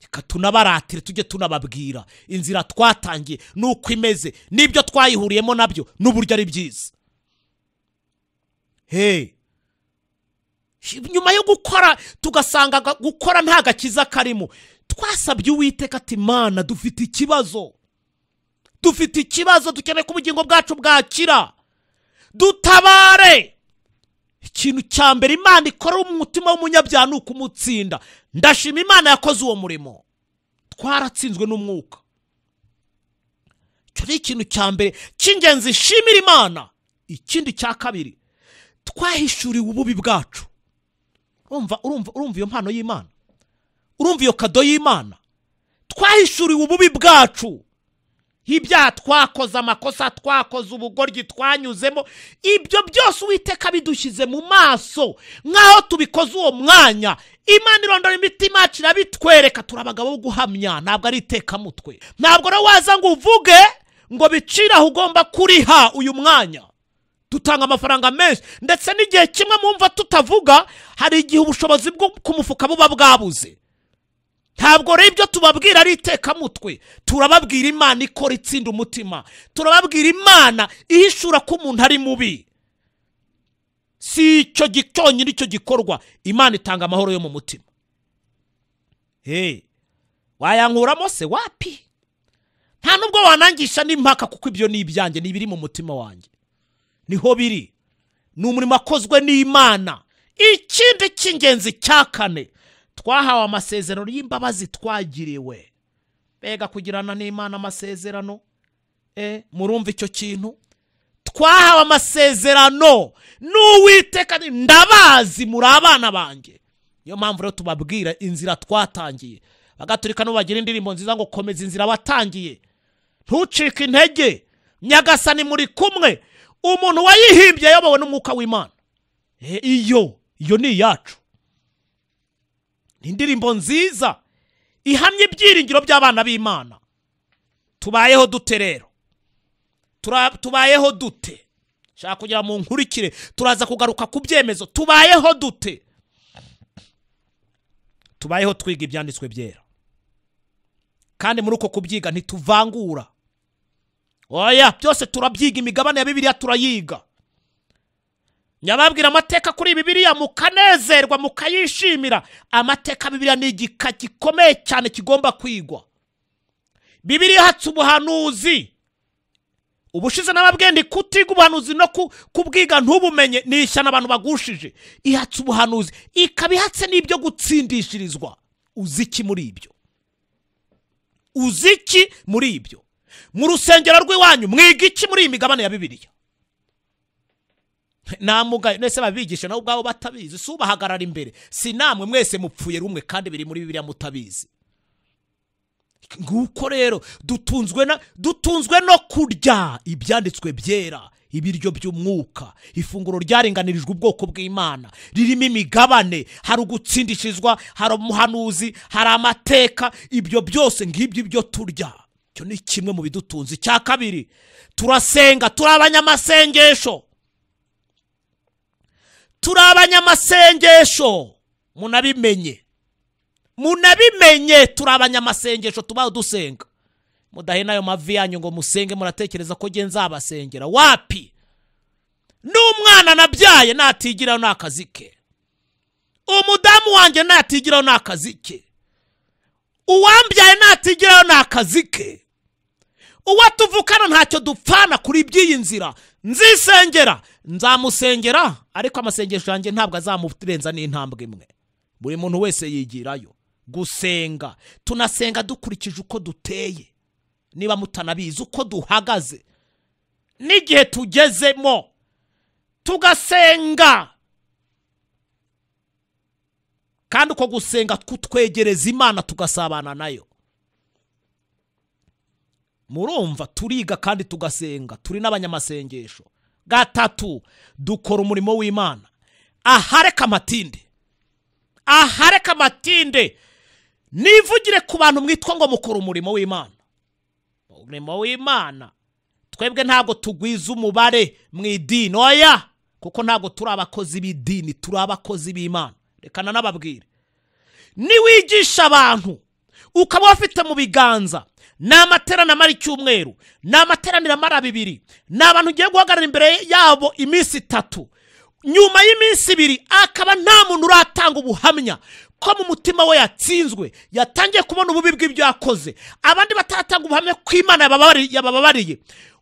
reka tunabaratire, tujye tunababwira inzira twatangiye nuko imeze, nibyo twayihuriyemo nabyo n'uburyo ari byiza. Nyuma yo gukora tugasanga gukora nta gakiza karimo, twasabye Uwiteka ati Mana, dufite ikibazo, dukeneye ko ubugingo bwacu bwakira, dutabare. Ikintu cya mbere Imana ikora mu mutima w'umunyabyaha ni ukumutsinda. Ndashima Imana yakoze uwo murimo, twaratsinzwe n'umwuka. Icyo ni ikintu cya mbere cy'ingenzi shimira Imana. Ikindi cya kabiri, twahishuriwe ububi bwacu. Urumva iyo mpano y'Imana, urumva iyo kado y'Imana. Twahishuriwe ububi bwacu. ibyaha twakoze, amakosa twakoze, ubugoryi twanyuzemo, ibyo byose Uwiteka bidushyize mu maso nk'aho tubikoze uwo mwanya. Imana irondora imitima yacu irabitwereka, turabagabo bo guhamya, ntabwo ari itekamutwe. Ntabwo rero waza ngo uvuge ngo bicira aho ugomba kuriha uyu mwanya. Dutanga amafaranga menshi, ndetse n'igihe kimwe mumva tutavuga, hari igihe ubushobozi bwo ku mufuka buba bwabuze. Ntabwo rero ibyo tubabwira ari itekamutwe, turababwira Imana ikora itsinda umutima, turababwira Imana ihishura ko umuntu ari mubi. Si icyo cyonyine icyo gikorwa, Imana itanga amahoro yo mu mutima. Wayankuramo se? Wapi? Nta nubwo wanangisha n'impaka, kuko ibyo ni ibyanjye, ni ibiri mu mutima wanjye, niho biri. Ni umurimo akozwe n'Imana. Ikindi cy'ingenzi cya kane, twahawe amasezerano y'imbabazi twagiriwe. Bega kugirana n'Imana amasezerano, murumva icyo kintu? Twahawe amasezerano n'Uwiteka, ndabazi muri abana banjye. Niyo mpamvu rero tubabwira inzira twatangiye. Abagatolika no bagira indirimbo nziza ngo komeza inzira watangiye, ntucike intege, Nyagasani muri kumwe. Umuntu wayihimbye yayobowe n'umwuka w'Imana. Iyo ni iyacu. Indirimbo nziza ihamye ibyiringiro by'abana b'Imana. Tubayeho dute rero? Tubayeho dute? Shaka kugira mu nkurikire, turaza kugaruka ku byemezo. Tubayeho dute? Tubayeho twiga ibyanditswe byera, kandi muri uko kubyiga ntituvangura. Oya, byose turabyiga, imigabane ya Bibiliya turayiga. Nyababwira amateka kuri Bibiliya mukanezerwa, mukayishimira. Amateka Bibiliya ni igika gikomeye cyane kigomba kwigwa. Bibiliya hatse ubuhanuzi. Ubushize n'ababwendi kutiga ubuhanuzi no kubwiga ntubumenye, ni ishyano abantu bagushije. Ihatse ubuhanuzi, ikabihatse n'ibyo gutsindishirizwa. Uziki muri ibyo? Uziki muri ibyo? Mu rusengero rw'iwanyu mwiga iki muri iyi migabane ya Bibiliya? Namugaye nese babigisha naho ubwabo batabizi, si ubahagarara imbere. Si namwe mwese mupfuye rumwe kandi biri muri Bibiliya mutabizi. Nguko rero dutunzwe no kurya ibyanditswe byera, ibiryo by'umwuka. Ifunguro ryarenganirijwe ubwoko bw'Imana, ririmo imigabane, hari ugutsindishizwa, hari umuhanuzi, hari amateka. Ibyo byose ngibyo ibyo turya, cyo ni kimwe mu bidutunze. Cya kabiri, turasenga, turabanyamasengesho. Turabanyamasengesho, munabimenye, turabanyamasengesho. Tubaho dusenga, mudahe nayo mavi yanyu ngo musenge muratekereza ko nge nzabasengera. Wapi? N'umwana nabyaye natigiraho n'akazi ke, umudamu wanjye natigiraho n'akazi ke, uwambyaye natigiraho n'akazi ke, uwo tuvukana ntacyo dupfana kuri by'iyi nzira. Nzisengera, nzamusengera, ariko amasengesho yanjye ntabwo azamurenza n'intambwe imwe. Buri muntu wese yigirayo gusenga. Tunasenga dukurikije uko duteye, niba mutanabizi uko duhagaze n'igihe tugezemo, tugasenga. Kandi uko gusenga kutwegereza Imana, tugasabana nayo. Murumva, turiga kandi tugasenga, turi n'abanyamasengesho. Gatatu, dukora umurimo w'Imana. Ahareka amatinde, nivugire ku bantu mwitwa ngo mukora umurimo w'Imana. Umurimo w'Imana, twebwe ntabwo tugwiza umubare mu idini. Oya, kuko ntabwo turi abakozi b'idini, turi abakozi b'Imana. Reka nababwire, niwigisha abantu ukaba wafite mu biganza n'amateraniro amara icyumweru, n'amateraniro amara 2, n'abantu ugiye guhagarara imbere yabo iminsi 3, nyuma y'iminsi 2 akaba nta muntu uratanga ubuhamya ko mu mutima we yatsinzwe, yatangiye kubona ububi bw'ibyo yakoze, abandi batatanga ubuhamya ko Imana yabababariye,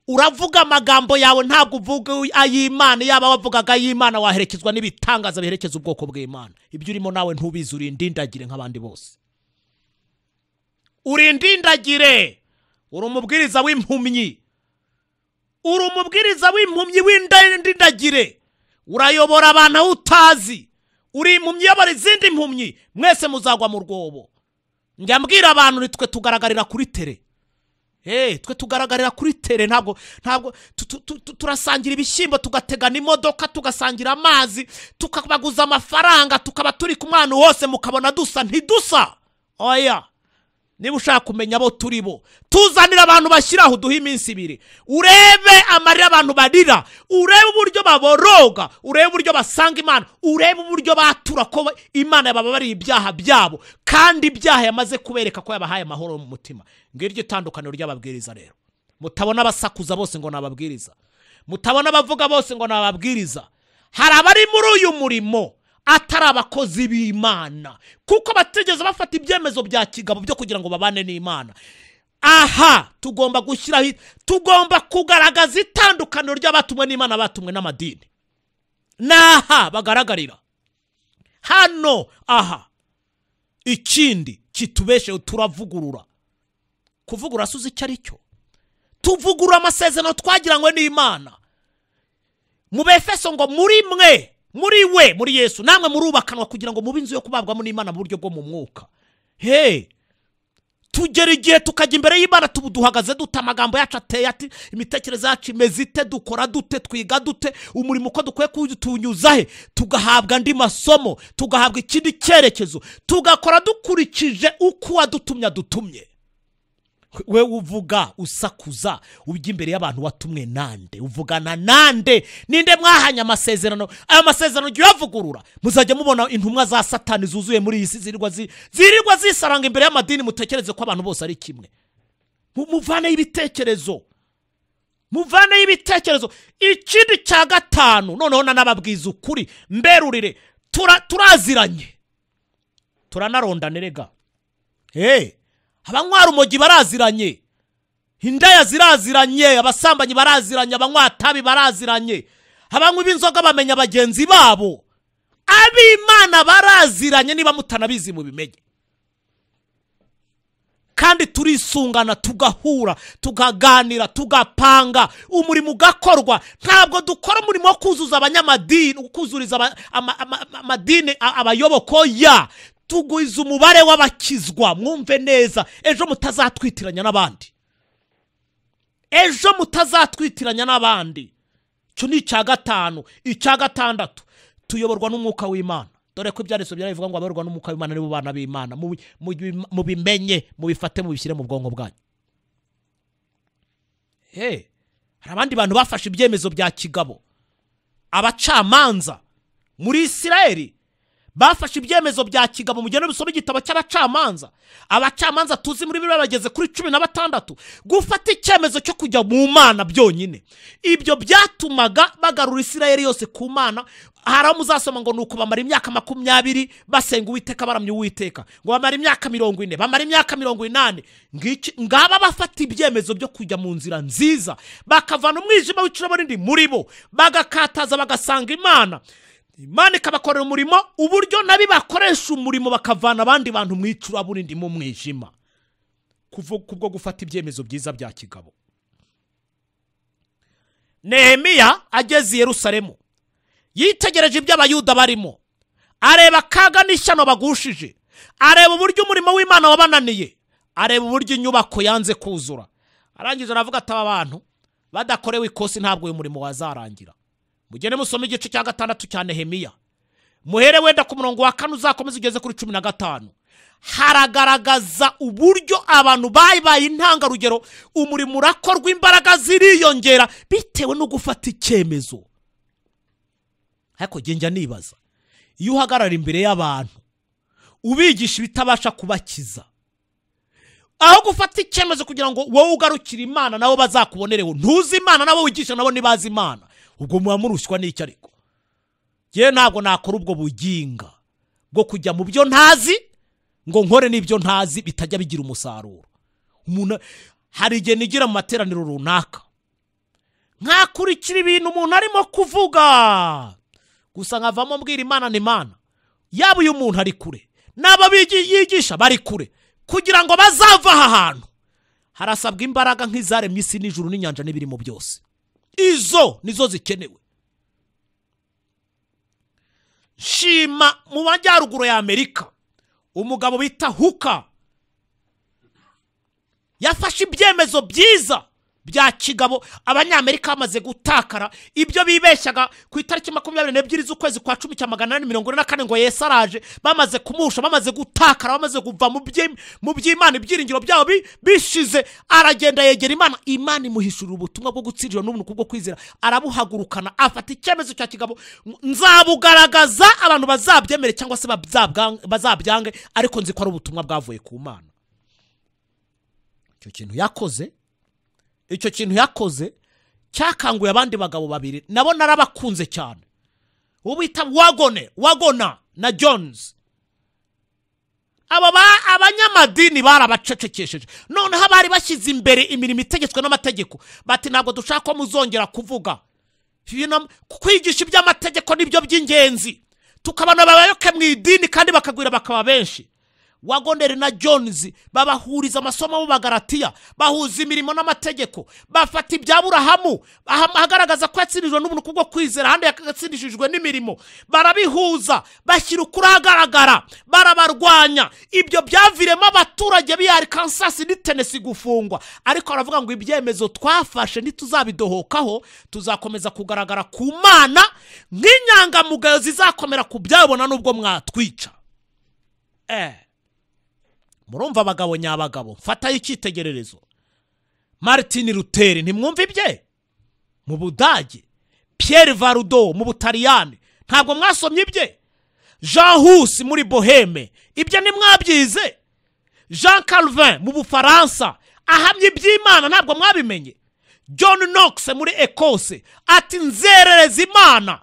uravuga amagambo yawe ntabwo uvuga ay'Imana. Yaba wavugaga ay'Imana waherekezwa n'ibitangaza biherekeza ubwoko bw'Imana. Ibyo urimo nawe ntubizi, urindindagire nk'abandi bose. Urindindagire, uri umubwiriza w'impumyi, uri umubwiriza w'impumyi w'indindagire. Urayobora abantu utazi, uri impumyi yobora izindi impumyi. Mwese muzagwa mu rwobo. Njya mbwira abantu nitwe tugaragarira kuri tele. twe tugaragarira kuri tere, ntabwo turasangira ibishyimbo, tugategana imodoka, tugasangira amazi, tukabaguza amafaranga, tukaba turi ku mwana wose mukabona dusa ntidusa. Oya, niba ushaka kumenya abo turi bo, tuzanira abantu bashyiraho duha iminsi 2, urebe amarira abantu barira, urebe uburyo baboroga, urebe uburyo basanga Imana, urebe uburyo batura ko Imana yababariye ibyaha byabo, kandi ibyaha yamaze kubereka ko yabahaye amahoro mu mutima. Ngiryo itandukaniro ry'ababwiriza rero. Mutabona abasakuza bose ngo nababwiriza, mutabona abavuga bose ngo nababwiriza. Hari abari muri uyu murimo atari abakozi b'Imana, kuko batigeze bafata ibyemezo bya kigabo byo kugira ngo babane n'Imana. Aha tugomba gushyiraho, tugomba kugaragaza itandukaniro ry'abatumwe n'Imana, batumwe n'amadini. Naha bagaragarira hano. Aha ikindi kitubeshe, turavugurura. Kuvugura suzi icyo ari cyo? Tuvugurura amasezerano twagiranywe n'Imana. Mu Befeso ngo muri mwe, muri we, muri Yesu, namwe murubakanwa kugira ngo mube inzu yo kubabwamo n'Imana mu buryo bwo mu mwuka. Tugera igihe tukajya imbere y'Imana duhagaze dute, amagambo yacu ateye ati, imitekerezo yacu imeze ite, dukora dute, twiga dute, umurimo uko dukwiye kuwutunyuza he, tugahabwa andi masomo, tugahabwa ikindi cyerekezo, tugakora dukurikije uko wadutumye dutumye. We uvuga usakuza, ujya imbere y'abantu watumwe nande, uvugana nande, ninde mwahanya amasezerano? Aya masezerano jya uyavugurura, muzajya mubona intumwa za Satani zuzuye muri iyi si, zirirwa zisaranga imbere y'amadini, mutekereze ko abantu bose ari kimwe. Muvane y'ibitekerezo, muvane y'ibitekerezo. Ikindi cya gatanu, noneho nanababwiza ukuri mberurire, turaziranye, turanarondane rega. Abanywara umogi baraziranye, indaya ziraziranye, abasambanyi baraziranye, abanywatabi baraziranye, abanywa ibinzoga bamenya bagenzi babo. Ab'Imana baraziranye, niba mutanabizi mu bimenye. Kandi turisungana, tugahura, tugaganira, tugapanga, umurimo ugakorwa. Ntabwo dukora umurimo wo kuzuza abanyamadini, kuzuriza amadini abayoboko ya. Tuguiza umubare w'abakizwa. Mwumve neza, ejo mutazatwitiranya n'abandi, ejo mutazatwitiranya n'abandi. Cyo ni icya gatanu. Icya gatandatu, tuyoborwa n'umwuka w'Imana. Dore ko ibyanditswe byaravuga ngo abayoborwa n'umwuka w'Imana nibo bana b'Imana. Mu bimenye, mu bifate, mu bishyire mu bwonko bwanyu. Hari abandi bantu bafashe ibyemezo bya kigabo. Abacamanza muri Isirayeli bafashe ibyemezo bya kigabo. Mugende bisome igitabo cy'abacamanza. Abacamanza tuzi muri Bibiliya bageze kuri 16 gufata icyemezo cyo kujya mu Mana byonyine. Ibyo byatumaga bagarura Isirayeli yose ku Mana. Haraho muzasoma ngo nuko bamara imyaka 20 basenga Uwiteka, baramya Uwiteka, ngo bamara imyaka 40, bamara imyaka 80. Ngaba bafata ibyemezo byo kujya mu nzira nziza, bakavana umwijima w'icuraburindi muri bo, bagakataza bagasanga Imana. Imana ikabakorera umurimo, uburyo nabi bakoresha umurimo bakavana abandi bantu mw'icuraburindi mu mwijima, kubwo gufata ibyemezo byiza bya kigabo. Nehemiya ageze i Yerusalemu, yitegereje ibyo abayuda barimo, areba kaga n'ishyano bagushije, areba uburyo umurimo w'Imana wabananiye, areba uburyo inyubako yanze kuzura. Arangije aravuga ati, aba bantu badakorewe ikosi ntabwo uyu murimo wazarangira. Mugende musome igice cya 6 cya Nehemiya, muhere wenda ku murongo wa 4 uzakomeza ugeze kuri 15. Haragaragaza uburyo abantu bayibaye intangarugero, umurimo urakorwa, imbaraga ziriyongera bitewe no gufata icyemezo. Ariko njya nibaza, iyo uhagarara imbere y'abantu ubigisha bitabasha kubakiza, aho gufata icyemezo kugira ngo wowe ugarukire Imana nabo bazakubonereho, ntuzi Imana nabo wigisha nabo nibazi Imana, ubwo muba murushywa n'icyo. Ariko je ntabwo nakora ubwo buginga bwo kujya mu byo ntazi ngo nkore n'ibyo ntazi bitajya bigira umusaruro. Umuntu hari igihe nigira mu materaniro runaka, nkakurikira ibintu umuntu arimo kuvuga, gusa nkavamo mbwira Imana n'Imana, yaba uyu muntu ari kure, n'aba yigisha bari kure, kugira ngo bazava aha hantu harasabwa imbaraga nk'izaremye isi n'ijuru n'inyanja n'ibirimo byose. Izo nizo zikenewe. Shima mu majyaruguru ya Amerika umugabo bita Huka, yafashe ibyemezo byiza bya kigabo. Abanyamerika bamaze gutakara ibyo bibeshyaga ku itariki 22 z'ukwezi kwa 10/844 ngo Yesu araje, bamaze kumusha, bamaze gutakara, bamaze kuva mu by'Imana, ibyiringiro byabo bishize. Aragenda yegera Imana, Imana imuhishurira ubutumwa bwo gutsindira n'ubuntu kubwo kwizera, arabuhagurukana, afata icyemezo cya kigabo. Nzabugaragaza abantu bazabyemere cyangwa se bazabyange, ariko nzi ko ari ubutumwa bwavuye ku Mana. Icyo kintu yakoze cyakanguye abandi bagabo babiri nabo narabakunze cyane, ubita Wagona na Jones. Abanyamadini barabacecekesheje, noneho abari bashyize imbere imirimo itegetswe n'amategeko bati ntabwo dushaka ko muzongera kuvuga kwigisha iby'amategeko nibyo by'ingenzi, tukabana babayoke mu idini kandi bakagwira bakaba benshi. Wagonere na Jones babahuriza amasomo mu Bagalatiya, bahuza imirimo n'amategeko, bafata iby'Aburahamu agaragaza ko yatsindirijwe n'ubuntu kubwo kwizera, handi yakatsindishijwe n'imirimo, barabihuza bashyira ukuri ahagaragara, barabarwanya. Ibyo byaviremo abaturage b'Ari Kansas ni Tennessee gufungwa, ariko baravuga ngo ibyemezo twafashe ntituzabidohokaho, tuzakomeza kugaragara ku Mana nk'inyangamugayo zizakomera ku byabona nubwo mwatwica. Murumva abagabo nyabagabo, mfatayo icyitegererezo. Martin Luther ntimwumva ibye mu Budage, Pierre Varudo mu Butaliyani ntabwo mwasomye ibye, Jean Hus muri Boheme ibyo ntimwabyize, Jean Calvin mu Bufaransa ahamye iby'Imana ntabwo mwabimenye, John Knox muri Ekose ati nzerereza Imana,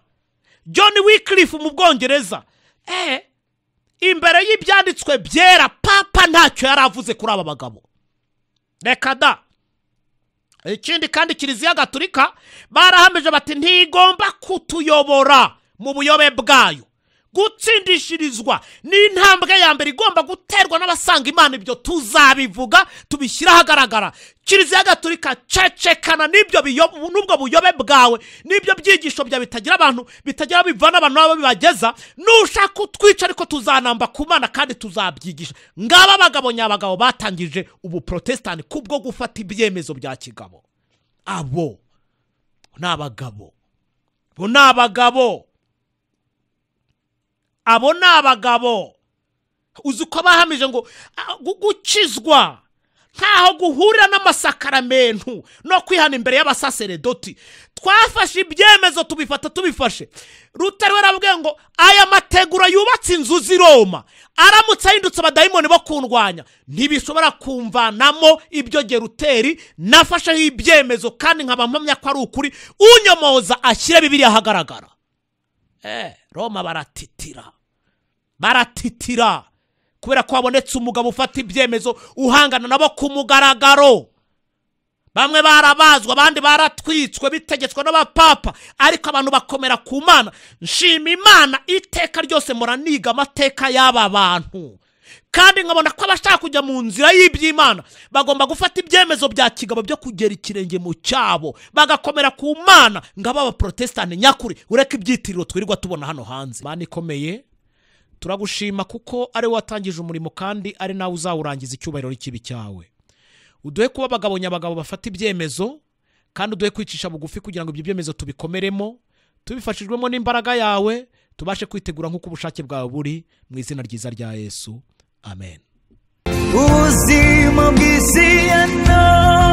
John Wycliffe mu Bwongereza. Imbere y'ibyanditswe byera papa ntacyo yaravuze kuri aba bagabo. Reka da. Ikindi kandi Kiliziya Gatolika barahameje bati ntigomba kutuyobora mu buyobe bwayo. Gutsindishirizwa ni intambwe ya mbere igomba guterwa n'abasanga Imana, ibyo tuzabivuga tubishyira ahagaragara. Kiliziya Gatolika cecekana n'ibyo nubwo buyobe bwawe, n'ibyo byigisho bya bitagira abantu, bitagira bivana abantu nabo bibageza. Nushaka kutwica ariko tuzanamba ku Mana kandi tuzabyigisha. Ngaba abagabo nyabagabo batangije ubu Protestant kubwo gufata ibyemezo bya kigabo. Abo n'abagabo, abo n'abagabo uzuko bahamije ngo gukizwa ntaho guhurira n'amasakaramentu no kwihana imbere y'abasaseredoti. Twafashe ibyemezo tubifashe. Luther waravuga ngo aya mategura yubatse inzu z'i Roma aramutse ahindutse abadayimoni bo kundwanya ntibishobora kumvanamo ibyo Luther nafasheho ibyemezo, kandi nkaba mpamya ko ari ukuri. Unyomoza ashyire Bibiliya ahagaragara. Roma baratitira kubera ko habonetse umugabo ufata ibyemezo uhangana nabo ku mugaragaro. Bamwe barabazwa, abandi baratwitswe bitegetswe n'abapapa, ariko abantu bakomera ku Mana. Nshima Imana iteka ryose muraniga amateka y'aba bantu, kandi nkabona ko abashaka kujya mu nzira y'iby'Imana bagomba gufata ibyemezo bya kigabo byo kugera ikirenge mu cyabo, bagakomera ku Mana. Ngaba aba Protestant nyakuri, ureka ibyitiriro twirirwa tubona hano hanze. Mana ikomeye, turagushima kuko ari watangije umurimo kandi ari nawe uzawurangiza icyubahiro n'ikibi cyawe. Uduhe kuba abagabo nyabagabo bafata ibyemezo, kandi uduhe kwicisha bugufi kugira ngo ibyo byemezo tubikomeremo, tubifashijwemo n'imbaraga yawe, tubashe kwitegura nk'uko ubushake bwawe buri, mu izina ryiza rya Yesu. Amen.
Ubuzima bw'isi ya none